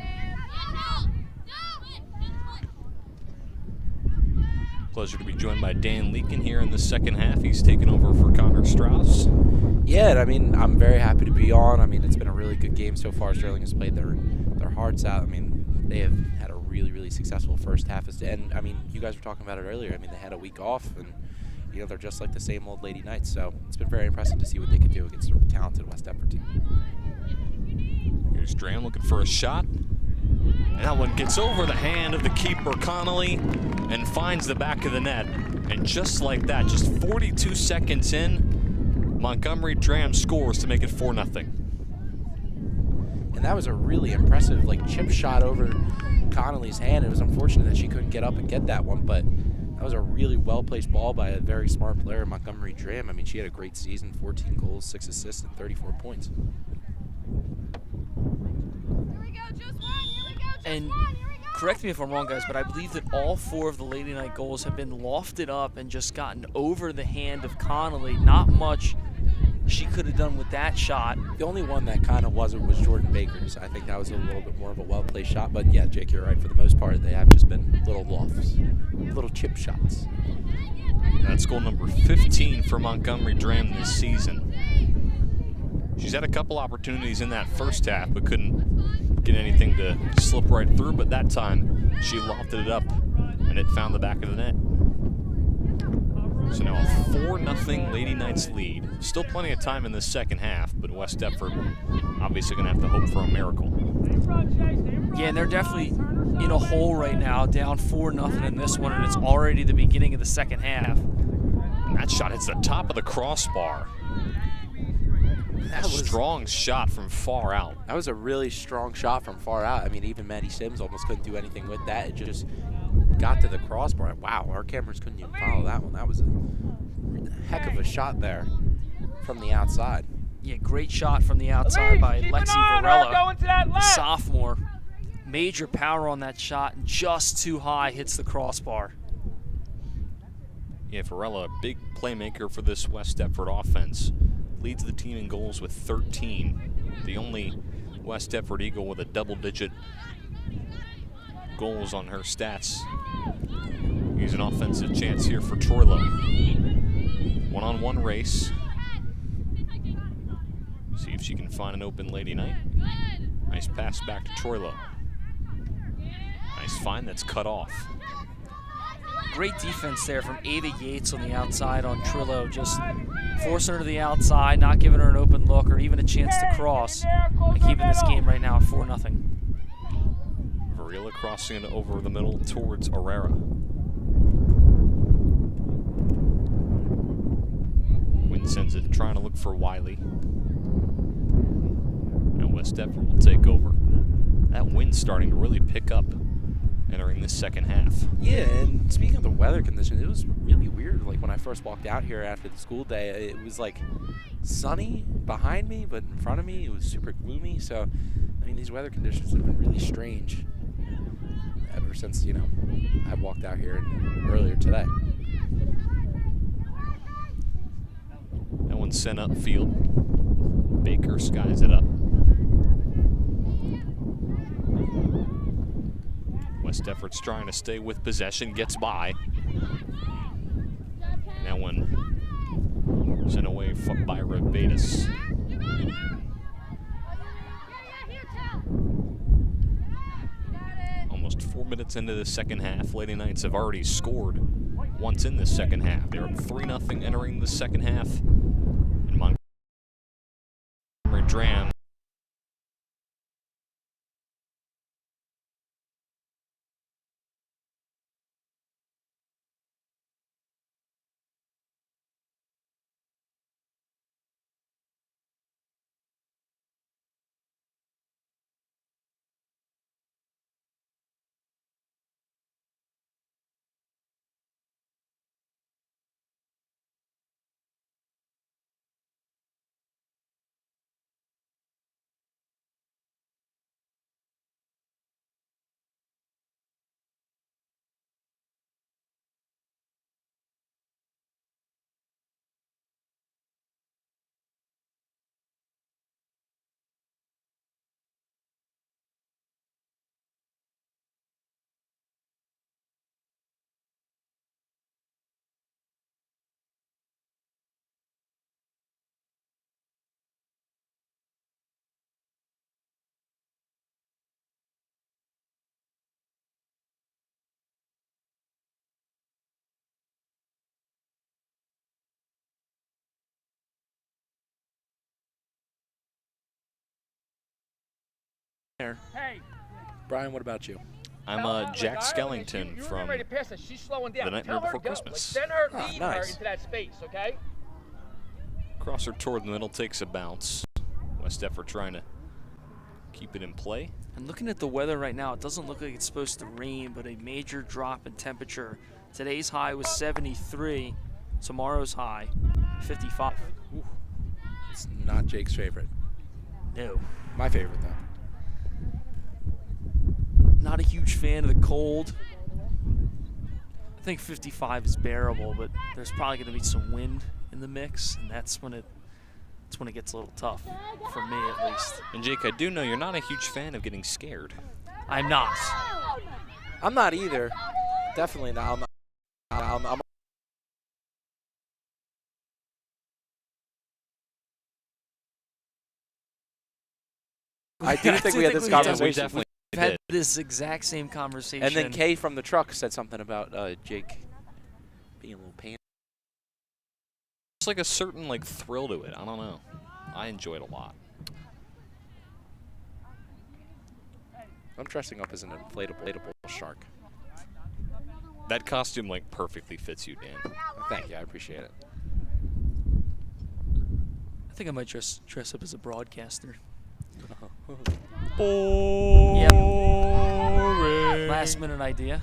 Pleasure to be joined by Dan Leakin here in the second half. He's taken over for Connor Strauss. Yeah, I mean, I'm very happy to be on. I mean, it's been a really good game so far. Sterling has played their hearts out. I mean, they have had a really, really successful first half. And, I mean, you guys were talking about it earlier. I mean, they had a week off, and, you know, they're just like the same old Lady Knights. So it's been very impressive to see what they can do against a talented West Deptford team. Here's Dram looking for a shot. And that one gets over the hand of the keeper, Connolly, and finds the back of the net. And just like that, just 42 seconds in, Montgomery Dram scores to make it 4-0. And that was a really impressive, like, chip shot over Connolly's hand. It was unfortunate that she couldn't get up and get that one, but that was a really well-placed ball by a very smart player, Montgomery Dram. I mean, she had a great season, 14 goals, 6 assists, and 34 points. And correct me if I'm wrong, guys, but I believe that all 4 of the Lady Knight goals have been lofted up and just gotten over the hand of Connolly. Not much she could have done with that shot. The only one that kind of wasn't was Jordan Baker's. I think that was a little bit more of a well-placed shot, but yeah, Jake, you're right. For the most part, they have just been little lofts, little chip shots. That's goal number 15 for Montgomery Dram this season. She's had a couple opportunities in that first half, but couldn't get anything to slip right through. But that time, she lofted it up, and it found the back of the net. So now a 4-0 Lady Knights lead. Still plenty of time in the second half, but West Deptford obviously going to have to hope for a miracle. Yeah, and they're definitely in a hole right now, down 4-0 in this one, and it's already the beginning of the second half. And that shot hits the top of the crossbar. That was a strong shot from far out. That was a really strong shot from far out. I mean, even Maddie Sims almost couldn't do anything with that. It just got to the crossbar. Wow, our cameras couldn't even follow that one. That was a heck of a shot there from the outside. Yeah, great shot from the outside by Lexi Varela, sophomore. Major power on that shot, and just too high, hits the crossbar. Yeah, Varela, a big playmaker for this West Deptford offense. Leads the team in goals with 13. The only West Deptford Eagle with a double-digit goals on her stats. Here's an offensive chance here for Troilo. One-on-one race. See if she can find an open Lady Knight. Nice pass back to Troilo. Nice find that's cut off. Great defense there from Ava Yates on the outside on Trillo, just forcing her to the outside, not giving her an open look or even a chance to cross, and keeping this game right now at 4-0. Varela crossing it over the middle towards Herrera. Deptford sends it trying to look for Wiley. And West Deptford will take over. That wind's starting to really pick up entering this second half. Yeah, and speaking of the weather conditions, it was really weird. Like when I first walked out here after the school day, it was like sunny behind me, but in front of me it was super gloomy. So, I mean, these weather conditions have been really strange ever since, you know, I walked out here earlier today. That one's sent upfield. Baker skies it up. West Deptford's trying to stay with possession, gets by. And that one sent away by Rebatus. Almost 4 minutes into the second half, Lady Knights have already scored once in the second half. They're up 3-0 entering the second half. And Montgomery Dram Hey, Brian, what about you? I'm Jack Skellington from The Nightmare Before Christmas. Send her, lead her nice. into that space, okay? Crosser toward the middle takes a bounce. West Deptford trying to keep it in play. And looking at the weather right now, it doesn't look like it's supposed to rain, but a major drop in temperature. Today's high was 73. Tomorrow's high, 55. Ooh. It's not Jake's favorite. No. My favorite, though. Not a huge fan of the cold. I think 55 is bearable, but there's probably going to be some wind in the mix, and that's when it gets a little tough, for me at least. And Jake, I do know you're not a huge fan of getting scared. I'm not. I'm not either. Definitely not. I'm I do think we had this conversation. We've had this exact same conversation. And then Kay from the truck said something about Jake being a little pain. It's like a certain thrill to it. I don't know. I enjoy it a lot. I'm dressing up as an inflatable shark. That costume perfectly fits you, Dan. Thank you. I appreciate it. I think I might dress up as a broadcaster. Yep. Last minute idea.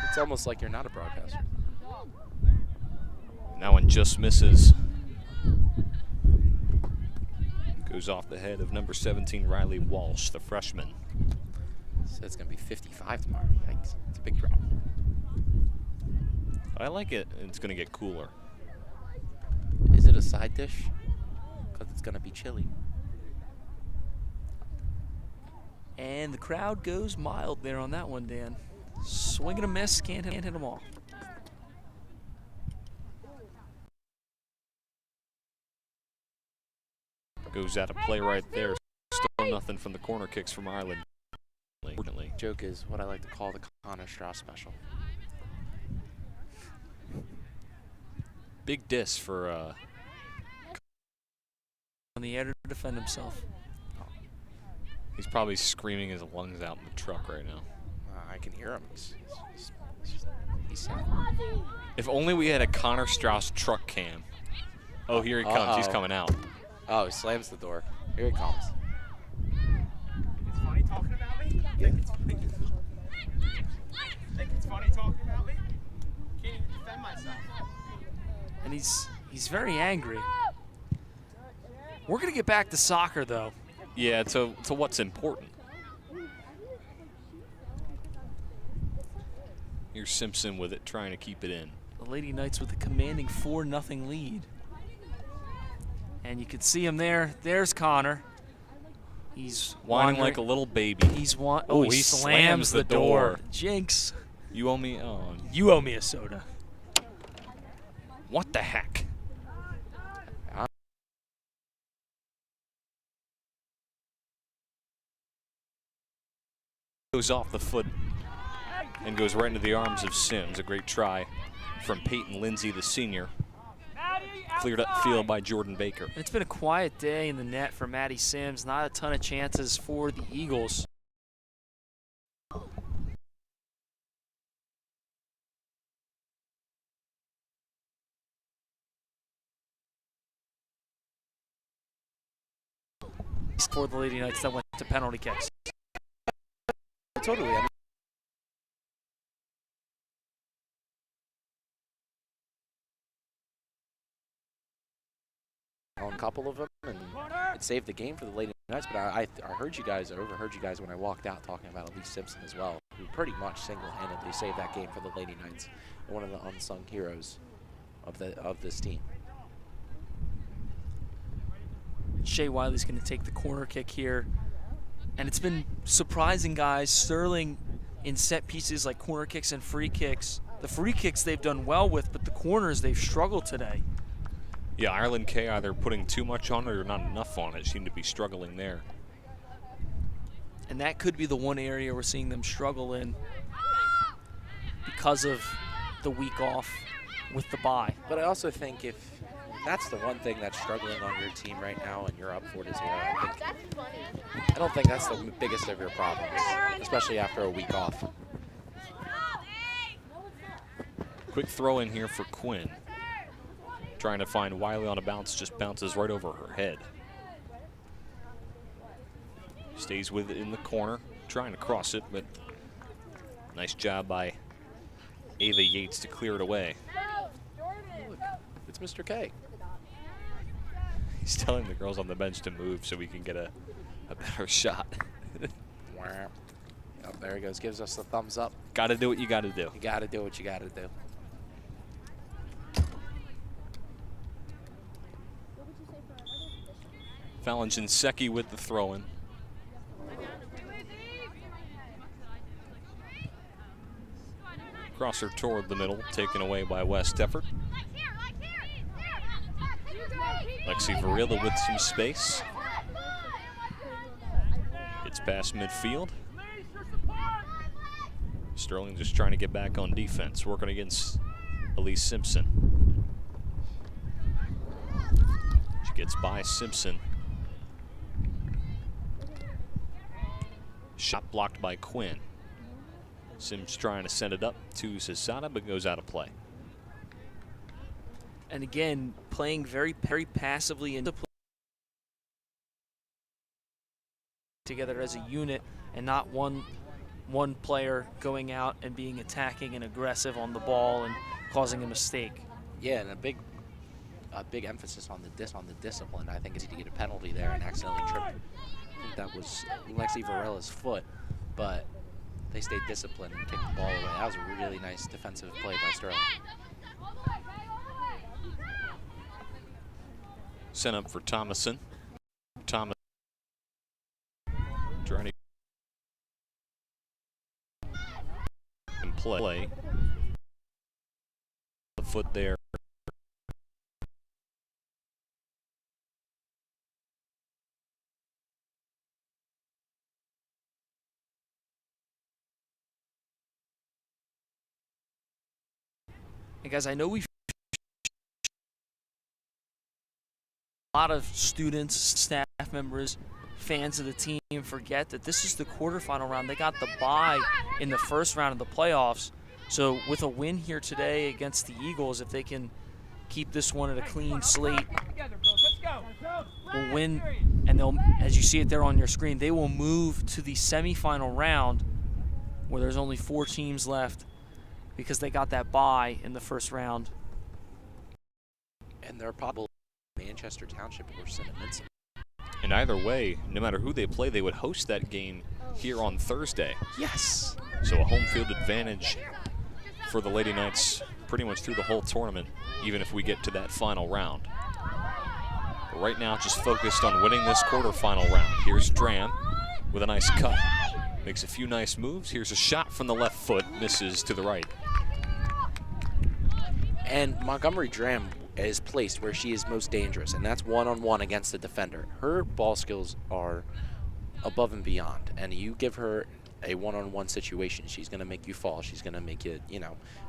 It's almost like you're not a broadcaster. That one just misses. Goes off the head of number 17, Riley Walsh, the freshman. So it's going to be 55 tomorrow. Yikes. It's a big drop. I like it. It's going to get cooler. Is it a side dish? Because it's going to be chilly. And the crowd goes mild there on that one, Dan. Swing and a miss, can't hit them all. Goes out of play right there. Still nothing from the corner kicks from Ireland. Joke is what I like to call the Connor Strauss special. Big diss for on the air to defend himself. He's probably screaming his lungs out in the truck right now. I can hear him. He's sad. If only we had a Connor Strauss truck cam. Oh, here he comes. He's coming out. Oh, he slams the door. Here he comes. It's funny talking about me? Think it's funny talking about me? Can't even defend myself. And he's very angry. We're going to get back to soccer, though. Yeah, to what's important. Here's Simpson with it, trying to keep it in. The Lady Knights with a commanding 4-0 lead. And you can see him there. There's Connor. He's whining like a little baby. He slams the door. Jinx. You owe me. Oh, you owe me a soda. What the heck? Goes off the foot and goes right into the arms of Sims. A great try from Peyton Lindsay, the senior. Cleared up field by Jordan Baker. It's been a quiet day in the net for Maddie Sims. Not a ton of chances for the Eagles. For the Lady Knights that went to penalty kicks. Totally. I mean, on a couple of them, and it saved the game for the Lady Knights. But I heard you guys, I overheard you guys when I walked out talking about Elise Simpson as well, who pretty much single-handedly saved that game for the Lady Knights. One of the unsung heroes of this team. Shea Wiley's going to take the corner kick here. And it's been surprising, guys. Sterling in set pieces like corner kicks and free kicks. The free kicks they've done well with, but the corners they've struggled today. Yeah, Ireland K either putting too much on it or not enough on it. Seem to be struggling there. And that could be the one area we're seeing them struggle in because of the week off with the bye. But I also think if that's the one thing that's struggling on your team right now and you're up for it as well, I don't think that's the biggest of your problems, especially after a week off. Quick throw in here for Quinn. Trying to find Wiley on a bounce, just bounces right over her head. Stays with it in the corner, trying to cross it, but nice job by Ava Yates to clear it away. Look, it's Mr. K. He's telling the girls on the bench to move so we can get a better shot. Oh, there he goes, gives us the thumbs up. Gotta do what you gotta do. You gotta do what you gotta do. Fallon Shinseki with the throw-in. Crosser toward the middle, taken away by West Deptford. Lexi Varela with some space. It's past midfield. Sterling just trying to get back on defense, working against Elise Simpson. She gets by Simpson. Shot blocked by Quinn. Sims trying to send it up to Sasada, but goes out of play. And again, playing very, very passively and together as a unit, and not one player going out and being attacking and aggressive on the ball and causing a mistake. Yeah, and a big emphasis on the discipline. I think it's easy to get a penalty there and accidentally trip. I think that was Lexi Varela's foot, but they stayed disciplined and kicked the ball away. That was a really nice defensive play by Sterling. Sent up for Thomason. Thomas trying to play. The foot there. And guys, I know we've a lot of students, staff members, fans of the team forget that this is the quarterfinal round. They got the bye in the first round of the playoffs. So with a win here today against the Eagles, if they can keep this one at a clean slate will win, and they'll, as you see it there on your screen, they will move to the semifinal round where there's only 4 teams left because they got that bye in the first round. And they're probably Manchester Township or Cinnamon. And either way, no matter who they play, they would host that game here on Thursday. Yes. So a home field advantage for the Lady Knights pretty much through the whole tournament, even if we get to that final round. But right now, just focused on winning this quarterfinal round. Here's Dram with a nice cut. Makes a few nice moves. Here's a shot from the left foot, misses to the right. And Montgomery Dram is placed where she is most dangerous, and that's one-on-one against the defender. Her ball skills are above and beyond, and you give her a one-on-one situation, she's going to make you fall. She's going to make you,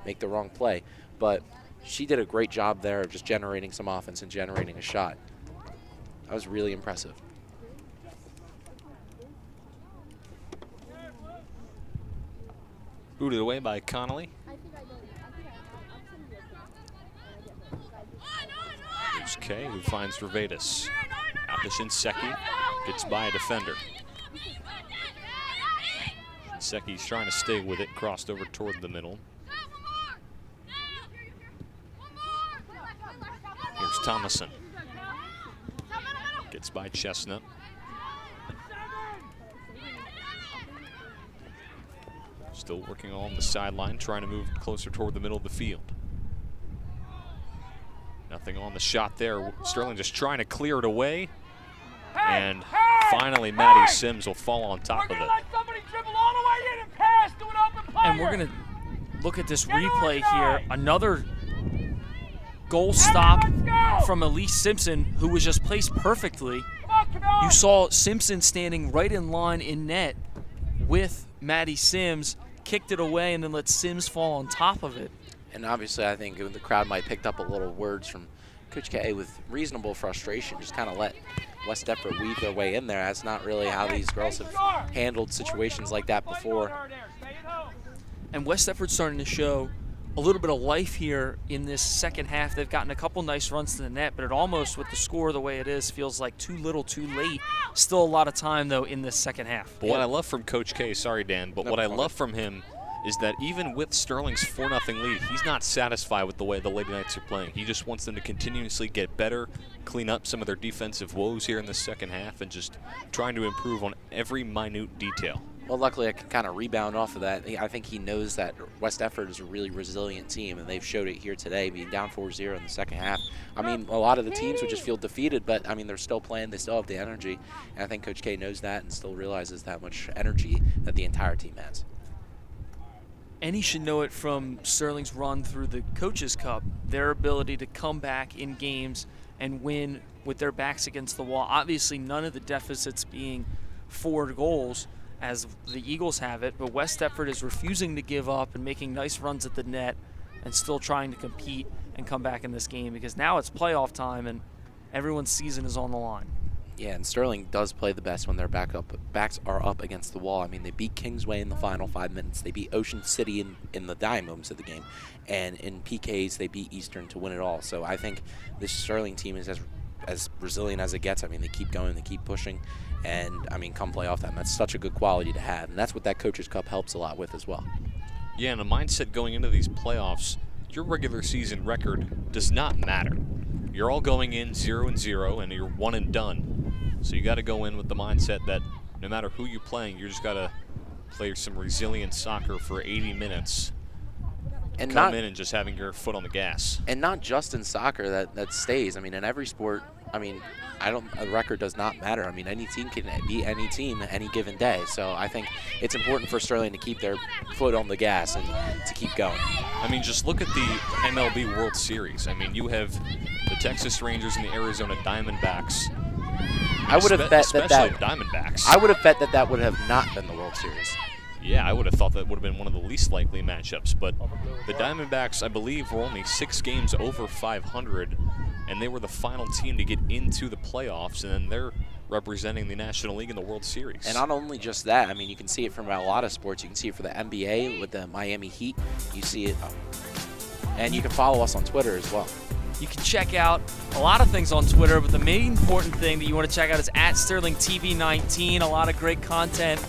make the wrong play. But she did a great job there of just generating some offense and generating a shot. That was really impressive. Booted away by Connolly. Here's Kay, who finds Revadis. Out to Shinseki, gets by a defender. Shinseki's trying to stay with it, crossed over toward the middle. Here's Thomason. Gets by Chestnut. Still working on the sideline, trying to move closer toward the middle of the field. Nothing on the shot there. Sterling just trying to clear it away. And finally, Maddie Sims will fall on top of it. And we're going to look at this replay here. Another goal stop from Elise Simpson, who was just placed perfectly. You saw Simpson standing right in line in net with Maddie Sims, kicked it away, and then let Sims fall on top of it. And obviously, I think the crowd might have picked up a little words from Coach K with reasonable frustration, just kind of let West Deptford weave their way in there. That's not really how these girls have handled situations like that before. And West Deptford's starting to show a little bit of life here in this second half. They've gotten a couple nice runs to the net, but it almost, with the score the way it is, feels like too little too late. Still a lot of time, though, in this second half. But what I love from Coach K, sorry, Dan, but what I love from him is that even with Sterling's 4-0 lead, he's not satisfied with the way the Lady Knights are playing. He just wants them to continuously get better, clean up some of their defensive woes here in the second half, and just trying to improve on every minute detail. Well, luckily I can kind of rebound off of that. I think he knows that West Deptford is a really resilient team, and they've showed it here today, being down 4-0 in the second half. I mean, a lot of the teams would just feel defeated, but, I mean, they're still playing. They still have the energy, and I think Coach K knows that and still realizes that much energy that the entire team has. And he should know it from Sterling's run through the Coaches Cup, their ability to come back in games and win with their backs against the wall. Obviously, none of the deficits being 4 goals, as the Eagles have it, but West Deptford is refusing to give up and making nice runs at the net and still trying to compete and come back in this game, because now it's playoff time and everyone's season is on the line. Yeah, and Sterling does play the best when their backs are up against the wall. I mean, they beat Kingsway in the final 5 minutes. They beat Ocean City in the dying moments of the game. And in PKs, they beat Eastern to win it all. So I think this Sterling team is as resilient as it gets. I mean, they keep going, they keep pushing. And, I mean, come playoff time, that's such a good quality to have. And that's what that Coaches Cup helps a lot with as well. Yeah, and a mindset going into these playoffs, your regular season record does not matter. You're all going in 0-0, and you're one and done. So you got to go in with the mindset that no matter who you're playing, you just got to play some resilient soccer for 80 minutes. And come in and just having your foot on the gas. And not just in soccer that stays. I mean, in every sport, I mean, a record does not matter. I mean, any team can beat any team any given day. So I think it's important for Sterling to keep their foot on the gas and to keep going. I mean, just look at the MLB World Series. I mean, you have the Texas Rangers and the Arizona Diamondbacks. I would have bet especially the Diamondbacks. I would have bet that would have not been the World Series. Yeah, I would have thought that would have been one of the least likely matchups. But the Diamondbacks, I believe, were only 6 games over 500, and they were the final team to get into the playoffs, and then they're representing the National League in the World Series. And not only just that, I mean, you can see it from a lot of sports. You can see it for the NBA with the Miami Heat. You see it, and you can follow us on Twitter as well. You can check out a lot of things on Twitter, but the main important thing that you want to check out is at Sterling TV 19. A lot of great content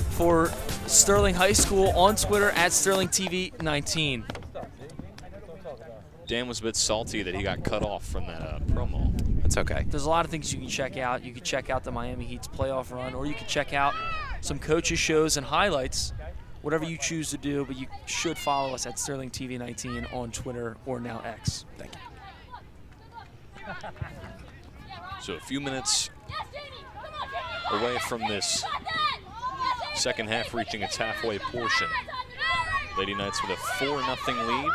for Sterling High School on Twitter at Sterling TV 19. Dan was a bit salty that he got cut off from that promo. That's okay. There's a lot of things you can check out. You can check out the Miami Heat's playoff run, or you can check out some coaches' shows and highlights, whatever you choose to do, but you should follow us at Sterling TV 19 on Twitter or now X. Thank you. So a few minutes away from this second half reaching its halfway portion. Lady Knights with a 4-0 lead.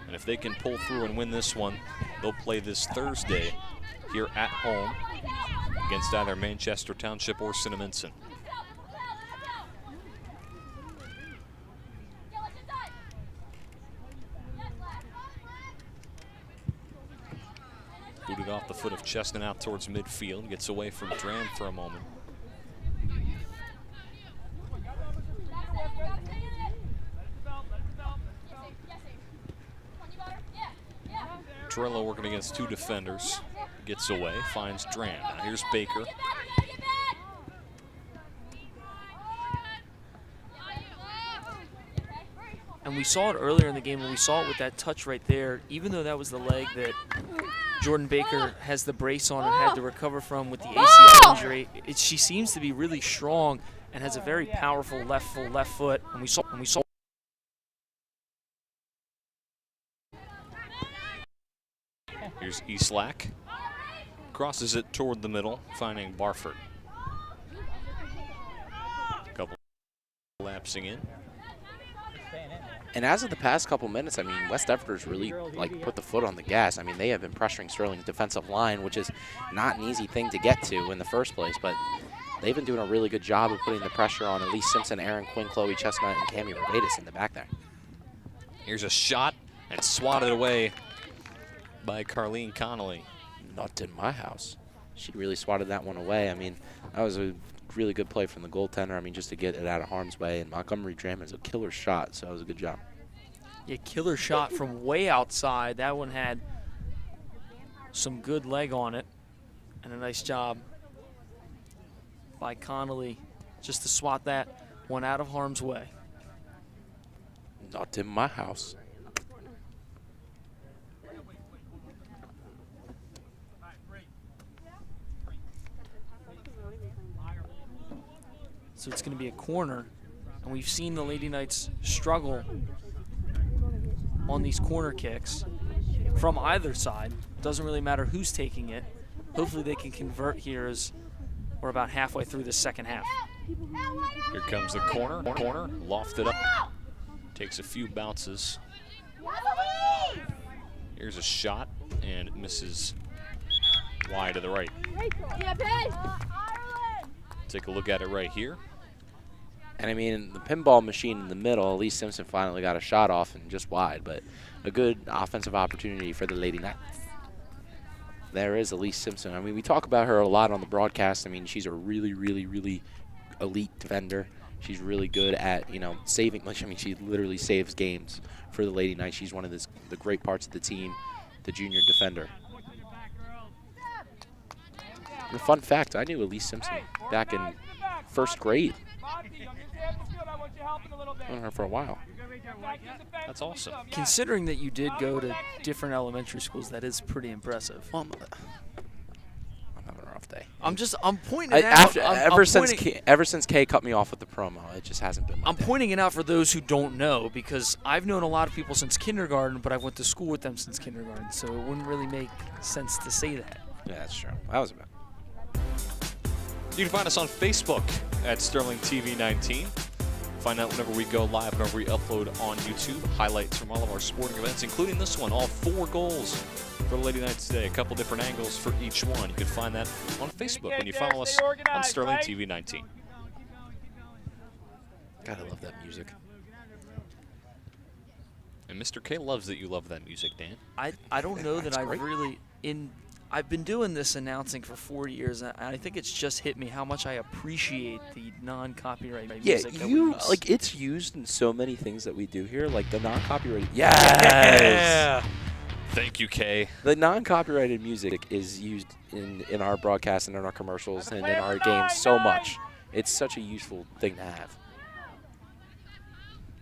And if they can pull through and win this one, they'll play this Thursday here at home against either Manchester Township or Cinnaminson. Booted off the foot of Chestnut out towards midfield. Gets away from Dram for a moment. Torello working against two defenders. Gets away, finds Dram. Now here's Baker. And we saw it earlier in the game, and we saw it with that touch right there. Even though that was the leg that Jordan Baker has the brace on and had to recover from with the ACL injury, she seems to be really strong and has a very powerful left foot. And we saw. Here's Eastlack. Crosses it toward the middle, finding Barford. Couple lapsing in. And as of the past couple minutes, I mean, West Deptford's really put the foot on the gas. I mean, they have been pressuring Sterling's defensive line, which is not an easy thing to get to in the first place, but they've been doing a really good job of putting the pressure on Elise Simpson, Aaron Quinn, Chloe Chestnut, and Cami Revatus in the back there. Here's a shot and swatted away by Carleen Connolly. Not in my house. She really swatted that one away. I mean, that was a really good play from the goaltender. I mean, just to get it out of harm's way. And Montgomery Dram is a killer shot, so it was a good job. Yeah, killer shot from way outside. That one had some good leg on it, and a nice job by Connolly just to swat that one out of harm's way. Not in my house. So it's going to be a corner, and we've seen the Lady Knights struggle on these corner kicks from either side. Doesn't really matter who's taking it. Hopefully they can convert here as we're about halfway through the second half. Here comes the corner, lofted up. Takes a few bounces. Here's a shot, and it misses wide to the right. Take a look at it right here. And I mean, the pinball machine in the middle, Elise Simpson finally got a shot off and just wide, but a good offensive opportunity for the Lady Knights. There is Elise Simpson. I mean, we talk about her a lot on the broadcast. I mean, she's a really, really, really elite defender. She's really good at, you know, saving. I mean, she literally saves games for the Lady Knights. She's one of the great parts of the team, the junior defender. And a fun fact, I knew Elise Simpson back in first grade. I've known her for a while. That's awesome. Considering that you did go to different elementary schools, that is pretty impressive. Well, I'm having a rough day. I'm pointing it out. Ever since Kay cut me off with the promo, it just hasn't been my day. Pointing it out for those who don't know, because I've known a lot of people since kindergarten, but I've went to school with them since kindergarten, so it wouldn't really make sense to say that. Yeah, that's true. That was a bit. You can find us on Facebook at Sterling TV 19. Find out whenever we go live, whenever we upload on YouTube, highlights from all of our sporting events, including this one, all 4 goals for the Lady Knights today. A couple different angles for each one. You can find that on Facebook when you follow us on Sterling TV 19. God, I love that music. And Mr. K loves that you love that music, Dan. I don't know that I've really I've been doing this announcing for 4 years, and I think it's just hit me how much I appreciate the non-copyright music. Yeah, that we use. like it's used in so many things that we do here, like the non-copyrighted. Yes. Thank you, Kay. The non-copyrighted music is used in our broadcasts and in our commercials and in our games so much. It's such a useful thing to have.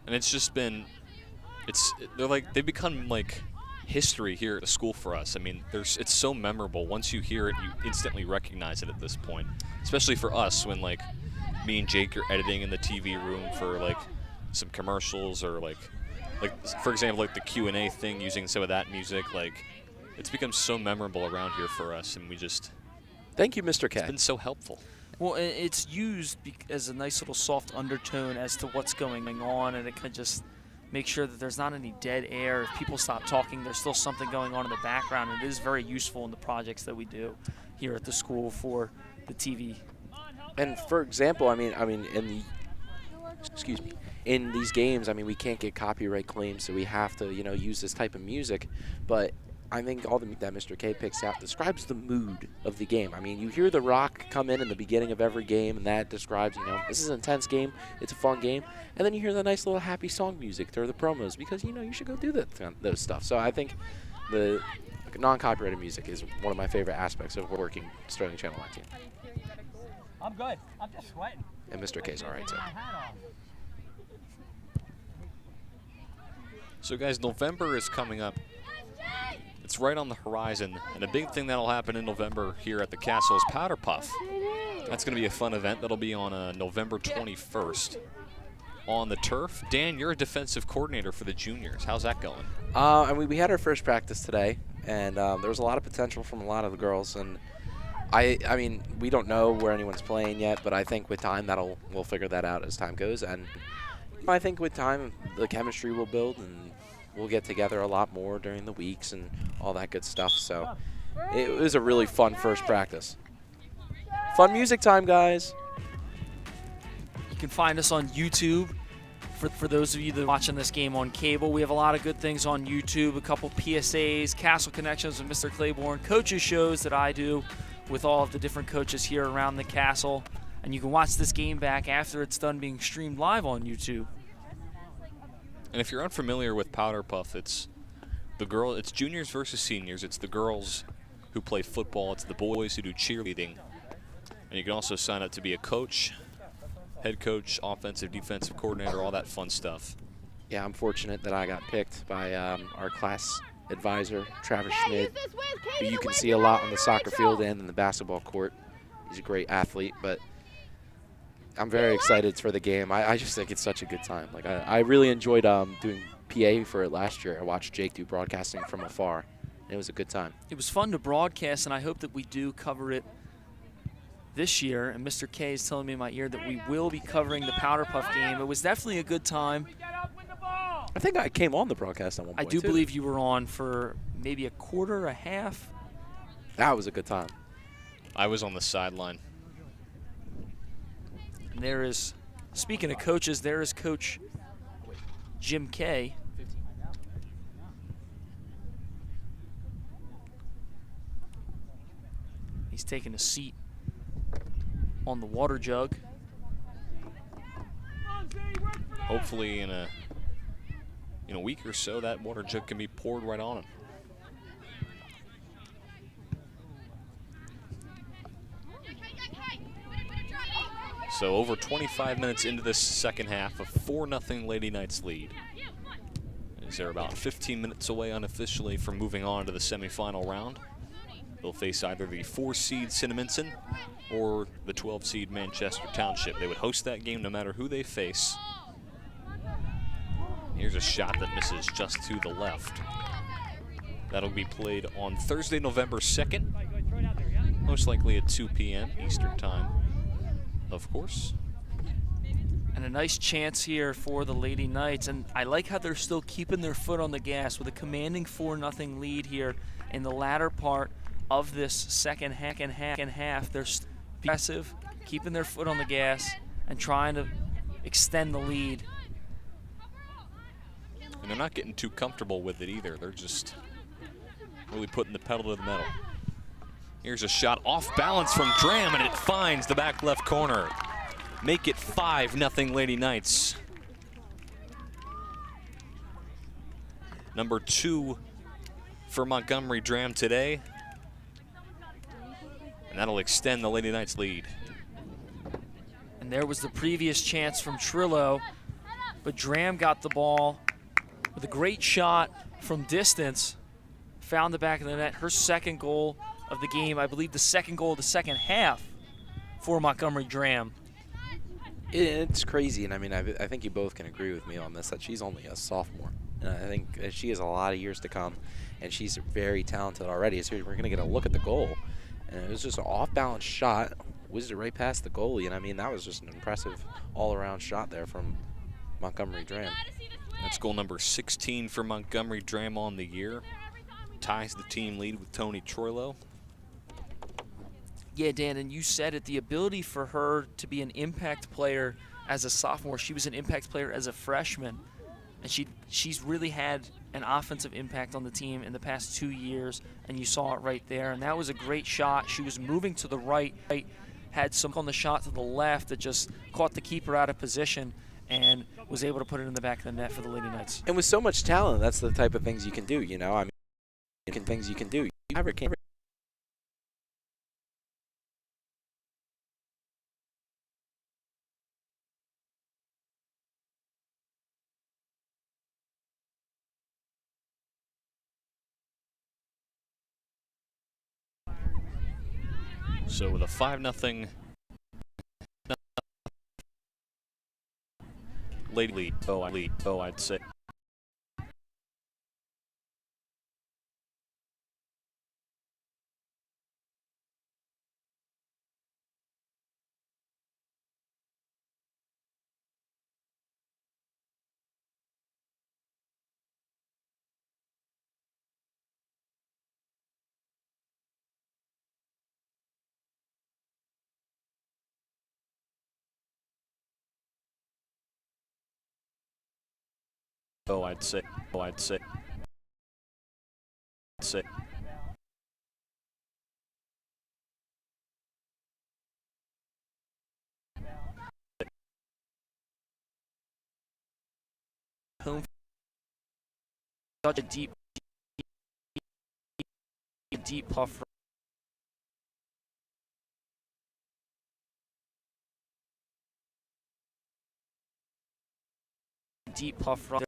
And it's just been, they've become like history here at the school for us. I mean, it's so memorable. Once you hear it, you instantly recognize it at this point. Especially for us when like me and Jake are editing in the TV room for like some commercials or like for example, like the Q&A thing using some of that music. Like, it's become so memorable around here for us, and we just thank you, Mr. K. It's been so helpful. Well, it's used as a nice little soft undertone as to what's going on, and it can just make sure that there's not any dead air. If people stop talking, there's still something going on in the background. It is very useful in the projects that we do here at the school for the TV. And for example, I mean, in these games, I mean, we can't get copyright claims, so we have to, use this type of music. But I think all that Mr. K picks out describes the mood of the game. I mean, you hear the rock come in the beginning of every game, and that describes, this is an intense game, it's a fun game. And then you hear the nice little happy song music through the promos because, you should go do those stuff. So I think the non-copyrighted music is one of my favorite aspects of working Sterling Channel 19. I'm good. I'm just sweating. And Mr. K's all right, too. So guys, November is coming up. It's right on the horizon, and a big thing that'll happen in November here at the Castle is Powder Puff. That's going to be a fun event. That'll be on November 21st on the turf. Dan, you're a defensive coordinator for the juniors. How's that going? I mean, we had our first practice today, and there was a lot of potential from a lot of the girls. And I mean, we don't know where anyone's playing yet, but I think with time we'll figure that out as time goes. And I think with time the chemistry will build, and we'll get together a lot more during the weeks and all that good stuff. So it was a really fun first practice. Fun music time, guys. You can find us on YouTube. For those of you that are watching this game on cable, we have a lot of good things on YouTube, a couple PSAs, Castle Connections with Mr. Claiborne, coaches shows that I do with all of the different coaches here around the castle. And you can watch this game back after it's done being streamed live on YouTube. And if you're unfamiliar with Powder Puff, it's juniors versus seniors. It's the girls who play football. It's the boys who do cheerleading. And you can also sign up to be a coach, head coach, offensive, defensive coordinator, all that fun stuff. Yeah, I'm fortunate that I got picked by our class advisor, Travis Schmidt, who you can see a lot on the soccer field and in the basketball court. He's a great athlete, but I'm very excited for the game. I just think it's such a good time. Like I really enjoyed doing PA for it last year. I watched Jake do broadcasting from afar. And it was a good time. It was fun to broadcast, and I hope that we do cover it this year. And Mr. K is telling me in my ear that we will be covering the Powder Puff game. It was definitely a good time. I think I came on the broadcast at one point, I do believe you were on for maybe a quarter, a half. That was a good time. I was on the sideline. And there is, speaking of coaches, there is Coach Jim K. He's taking a seat on the water jug. Hopefully in a week or so, that water jug can be poured right on him. So over 25 minutes into this second half, a 4-0 Lady Knights lead. As they're about 15 minutes away unofficially from moving on to the semifinal round. They'll face either the 4-seed Cinnaminson or the 12-seed Manchester Township. They would host that game no matter who they face. Here's a shot that misses just to the left. That'll be played on Thursday, November 2nd, most likely at 2 p.m. Eastern Time, of course. And a nice chance here for the Lady Knights. And I like how they're still keeping their foot on the gas with a commanding 4-0 lead here in the latter part of this second half. They're aggressive, keeping their foot on the gas, and trying to extend the lead. And they're not getting too comfortable with it either. They're just really putting the pedal to the metal. Here's a shot off balance from Dram, and it finds the back left corner. Make it 5-0 Lady Knights. Number 2 for Montgomery Dram today. And that'll extend the Lady Knights lead. And there was the previous chance from Trillo, but Dram got the ball with a great shot from distance, found the back of the net. Her second goal of the game, I believe the second goal of the second half for Montgomery Dram. It's crazy, and I mean, I think you both can agree with me on this, that she's only a sophomore. And I think that she has a lot of years to come, and she's very talented already. So we're going to get a look at the goal, and it was just an off-balance shot, whizzed it right past the goalie, and I mean, that was just an impressive all-around shot there from Montgomery Dram. That's goal number 16 for Montgomery Dram on the year. Ties the team lead with Tony Troilo. Yeah, Dan, and you said it, the ability for her to be an impact player as a sophomore. She was an impact player as a freshman, and she's really had an offensive impact on the team in the past 2 years, and you saw it right there. And that was a great shot. She was moving to the right, had some on the shot to the left that just caught the keeper out of position and was able to put it in the back of the net for the Lady Knights. And with so much talent, that's the type of things you can do, you know? I mean, things you can do. You never can. So with a 5-0 Lady lead, I'd say. I'd say. Home, such a deep puff. Deep puff run.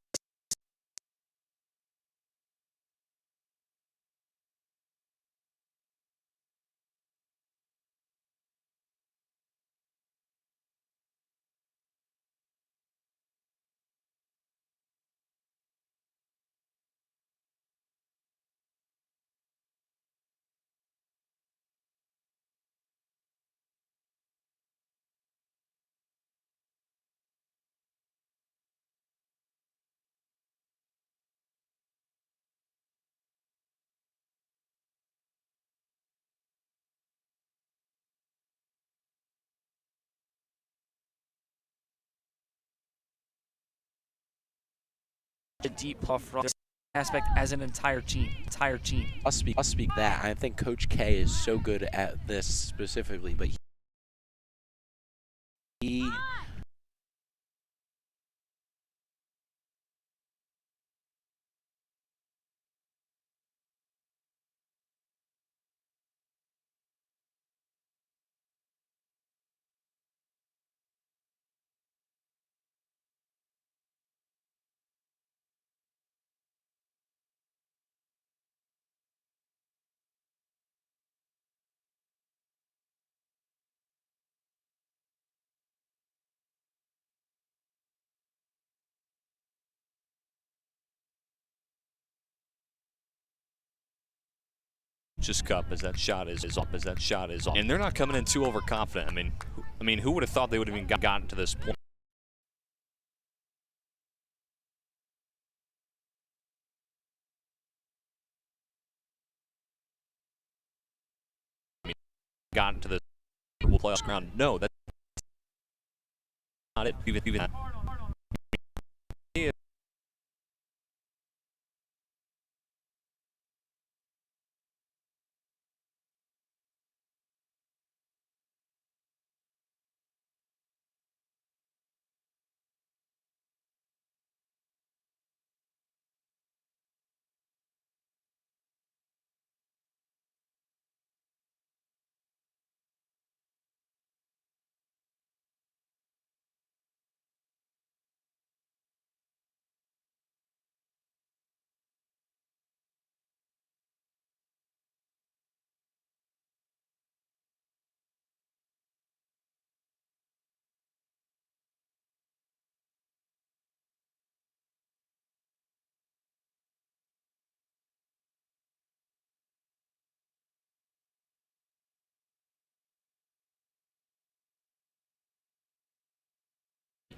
A deep puff run aspect as an entire team. I'll speak that. I think Coach K is so good at this specifically, but he Just cup as that shot is up, and they're not coming in too overconfident. I mean, who would have thought they would have even gotten to this point? Gotten to the playoff ground? No, that's not it. Even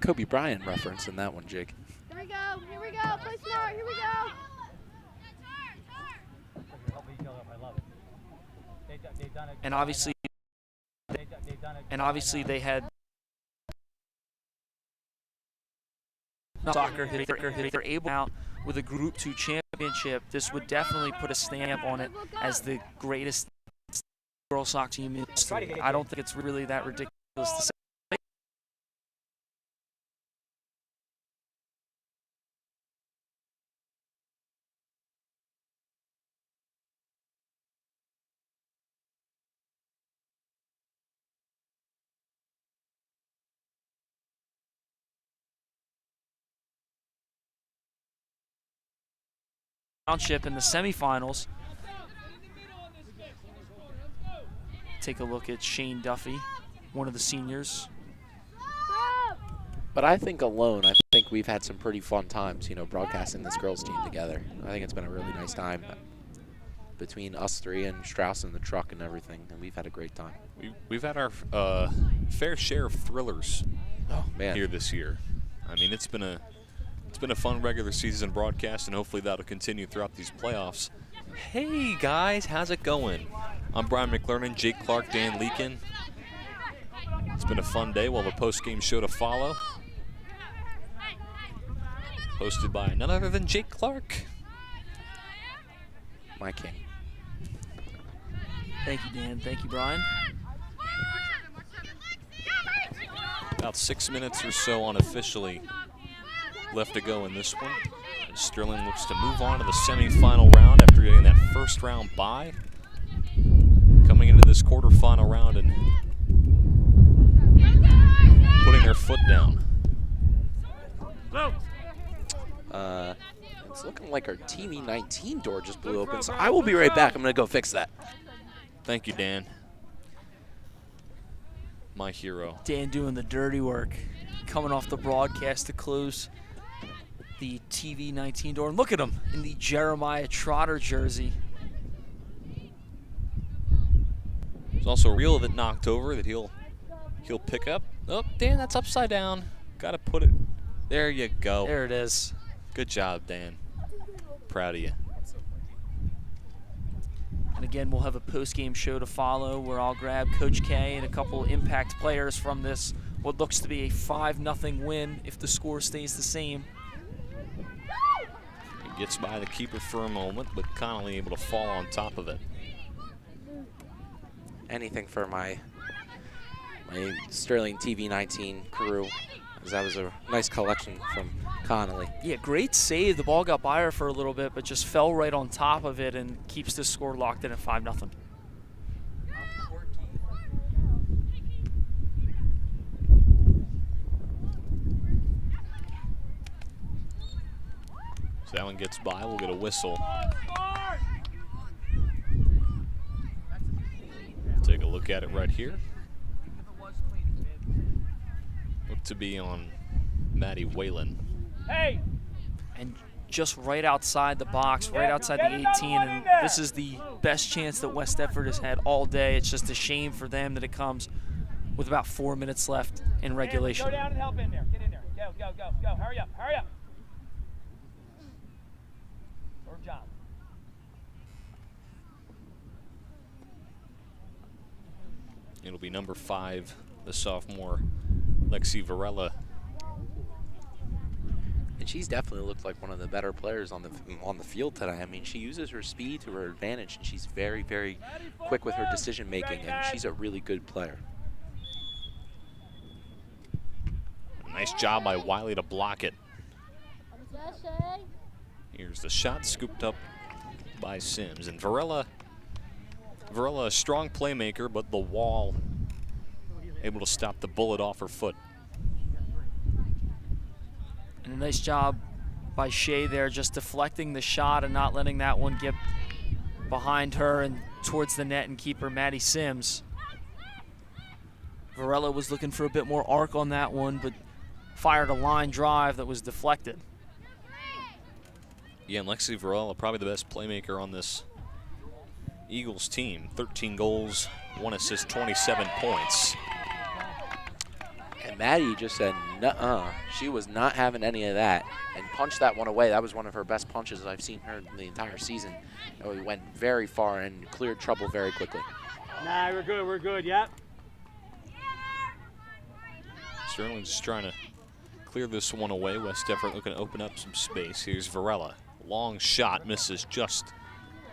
Kobe Bryant reference in that one, Jake. Here we go. Here we go. Play smart. Here we go. And obviously they had soccer. They're able out with a Group 2 championship. This would definitely put a stamp on it as the greatest girls soccer team in history. I don't think it's really that ridiculous to say. Township in the semifinals. Take a look at Shane Duffy, one of the seniors. But I think we've had some pretty fun times, broadcasting this girls team together. I think it's been a really nice time between us three and Strauss and the truck and everything, and we've had a great time. We've had our fair share of thrillers here this year. I mean, it's been a fun regular season broadcast, and hopefully that'll continue throughout these playoffs. Hey guys, how's it going? I'm Brian McLernan, Jake Clark, Dan Leakin. It's been a fun day. We'll have a post-game show to follow, hosted by none other than Jake Clark. My king. Thank you, Dan. Thank you, Brian. About 6 minutes or so unofficially left to go in this one. And Sterling looks to move on to the semifinal round after getting that first round bye. Coming into this quarterfinal round and putting their foot down. It's looking like our TV 19 door just blew open, so I will be right back. I'm going to go fix that. Thank you, Dan. My hero. Dan doing the dirty work, coming off the broadcast to close the TV 19 door. And look at him in the Jeremiah Trotter jersey. There's also a reel that knocked over that he'll pick up. Oh, Dan, that's upside down. Got to put it. There you go. There it is. Good job, Dan. Proud of you. And again, we'll have a post-game show to follow where I'll grab Coach K and a couple impact players from this, what looks to be a 5-0 win if the score stays the same. He gets by the keeper for a moment, but Connolly able to fall on top of it. Anything for my Sterling TV 19 crew, as that was a nice collection from Connolly. Yeah, great save. The ball got by her for a little bit, but just fell right on top of it and keeps the score locked in at 5-0. So that one gets by. We'll get a whistle. Take a look at it right here. Look to be on Maddie Whalen. Hey! And just right outside the box, right outside the 18, and this is the best chance that West Deptford has had all day. It's just a shame for them that it comes with about 4 minutes left in regulation. Go down and help in there. Get in there. Go. Hurry up. Good job. It'll be number 5, the sophomore, Lexi Varela. And she's definitely looked like one of the better players on the field today. I mean, she uses her speed to her advantage, and she's very, very quick with her decision making, and she's a really good player. Nice job by Wiley to block it. Here's the shot scooped up by Sims. And Varela, a strong playmaker, but the wall able to stop the bullet off her foot. And a nice job by Shea there, just deflecting the shot and not letting that one get behind her and towards the net and keeper Maddie Sims. Varela was looking for a bit more arc on that one, but fired a line drive that was deflected. Yeah, and Lexi Varela, probably the best playmaker on this Eagles team. 13 goals, 1 assist, 27 points. And Maddie just said, nuh-uh. She was not having any of that and punched that one away. That was one of her best punches I've seen her in the entire season. It went very far and cleared trouble very quickly. Nah, we're good, yep. Sterling just trying to clear this one away. West Deptford looking to open up some space. Here's Varela. Long shot, misses just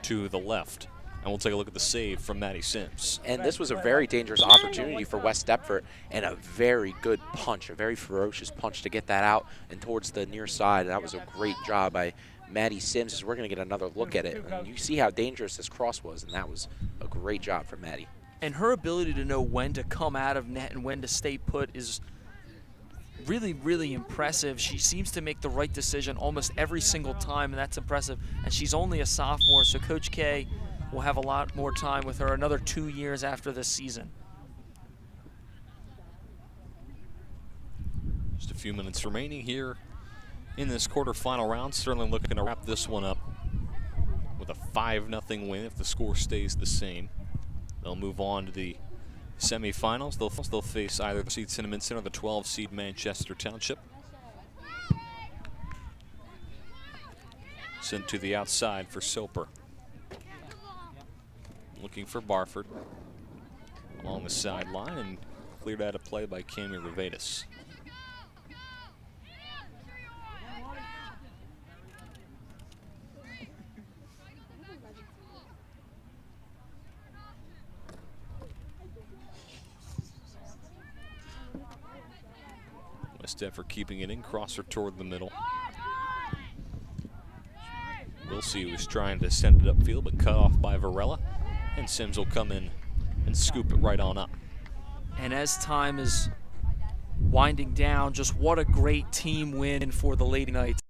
to the left. And we'll take a look at the save from Maddie Sims. And this was a very dangerous opportunity for West Deptford and a very good punch, a very ferocious punch to get that out and towards the near side. That was a great job by Maddie Sims, as we're going to get another look at it. And you see how dangerous this cross was, and that was a great job from Maddie. And her ability to know when to come out of net and when to stay put is really, really impressive. She seems to make the right decision almost every single time, and that's impressive. And she's only a sophomore, so Coach K will have a lot more time with her, another 2 years after this season. Just a few minutes remaining here in this quarterfinal round. Sterling looking to wrap this one up with a 5-0 win if the score stays the same. They'll move on to the semifinals. They'll face either the seed Cinnamon Center or the 12 seed Manchester Township. Sent to the outside for Soper. Looking for Barford along the sideline and cleared out of play by Cami Revedas. West Deptford keeping it in, crosser toward the middle. We'll see who was trying to send it upfield, but cut off by Varela. And Sims will come in and scoop it right on up. And as time is winding down, just what a great team win for the Lady Knights.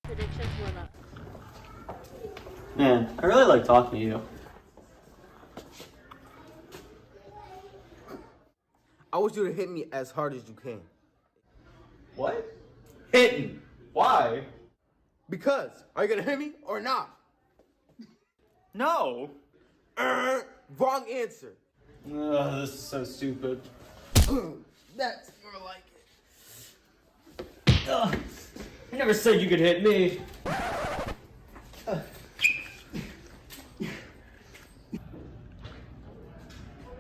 Predictions went up. Man, I really like talking to you. I want you to hit me as hard as you can. What? Hit me. Why? Because. Are you gonna hit me or not? No. Wrong answer. This is so stupid. That's more like it. I never said you could hit me.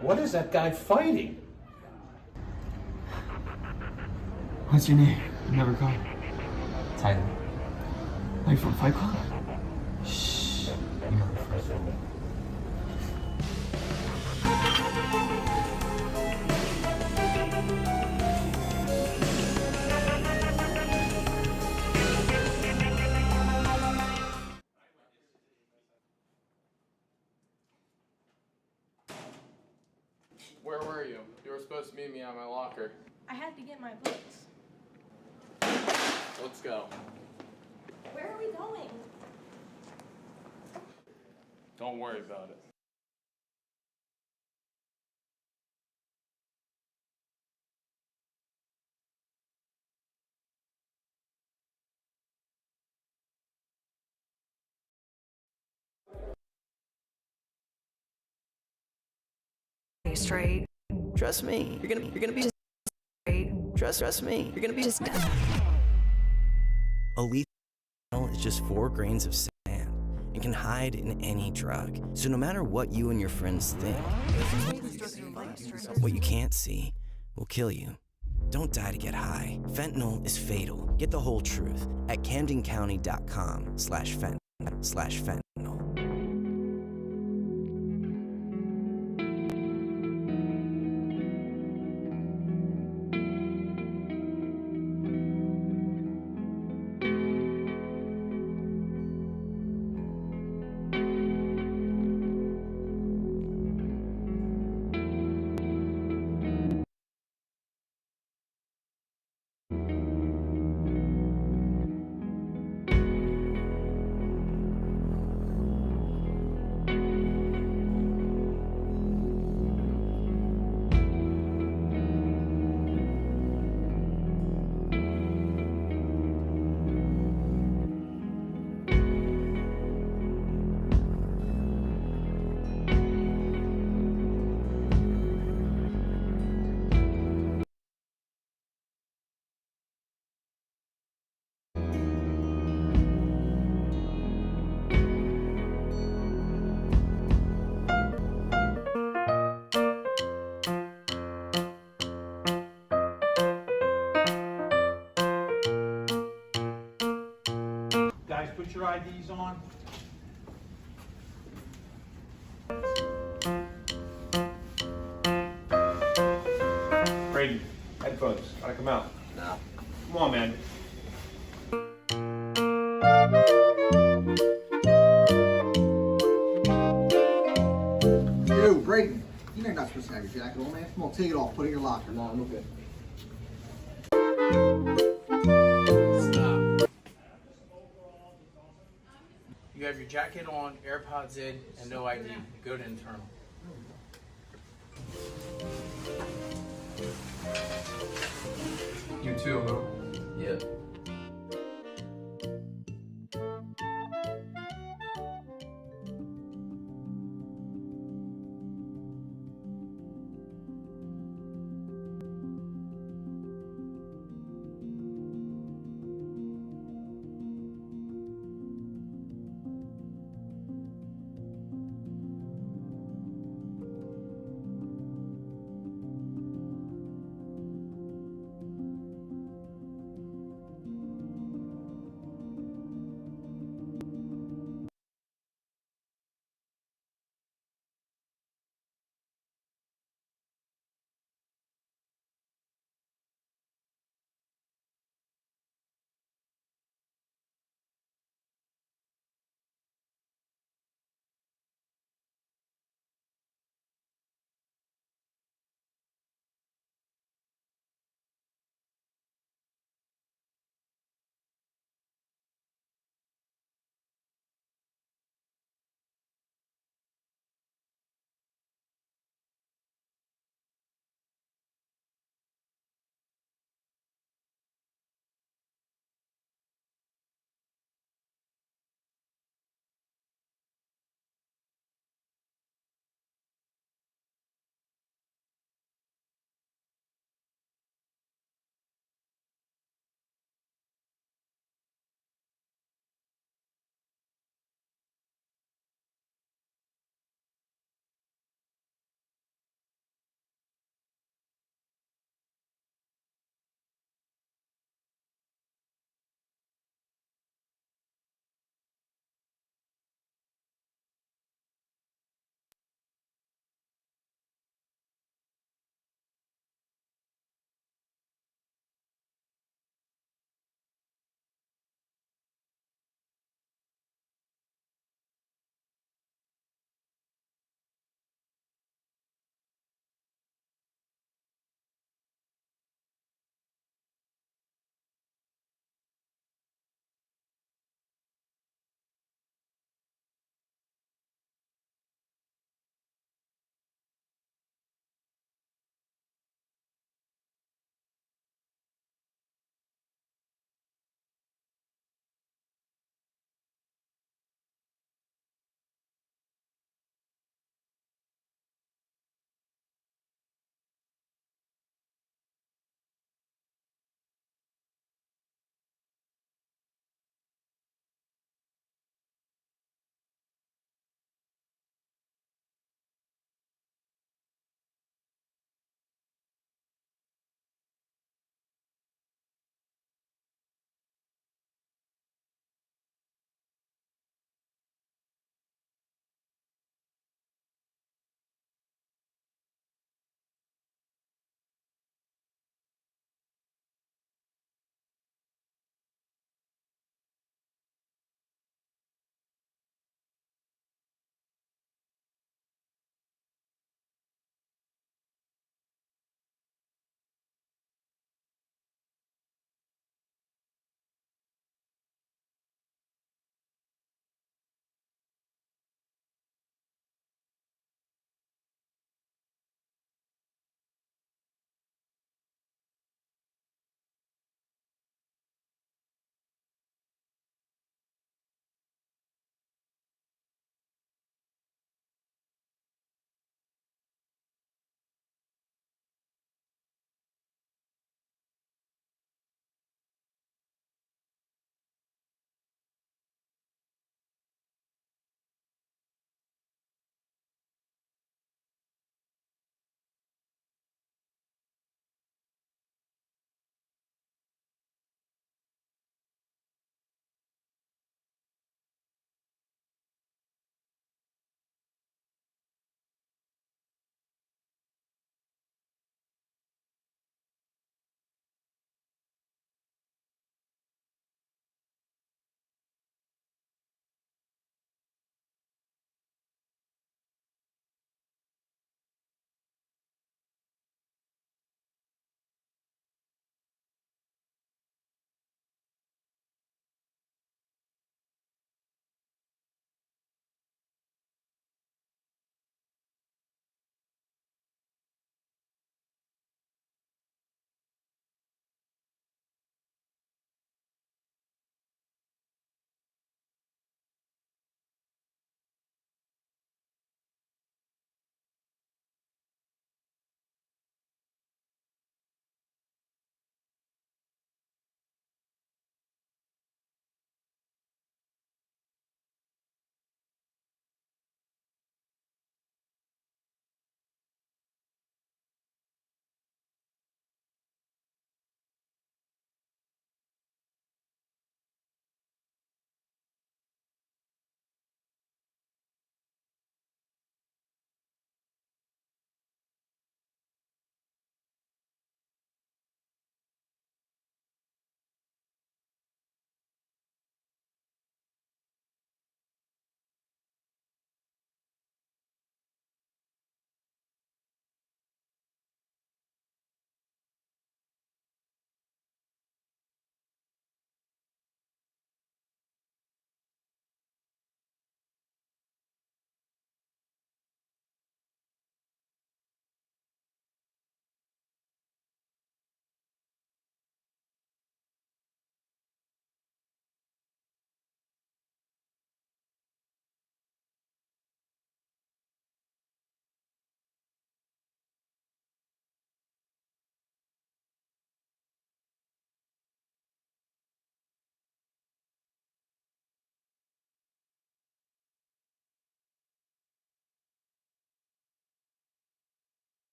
What is that guy fighting? What's your name? You never called. Tyler. Are you from Fight Club? Shh. You know the first one. Where were you? You were supposed to meet me at my locker. I had to get my books. Let's go. Where are we going? Don't worry about it. Straight. Trust me. You're gonna be just straight. Trust me. You're gonna be just. A lethal is just 4 grains of sand and can hide in any drug. So no matter what you and your friends think, what you can't see will kill you. Don't die to get high. Fentanyl is fatal. Get the whole truth at CamdenCounty.com/fentanyl. put your IDs on. Brady, headphones. Gotta come out. No. Come on, man. Yo, Brayden, you know you're not supposed to have your jacket on, man. Come on, take it off. Put it in your locker. No, I'm okay. Stop. You have your jacket on, AirPods in, and no ID. Go to internal.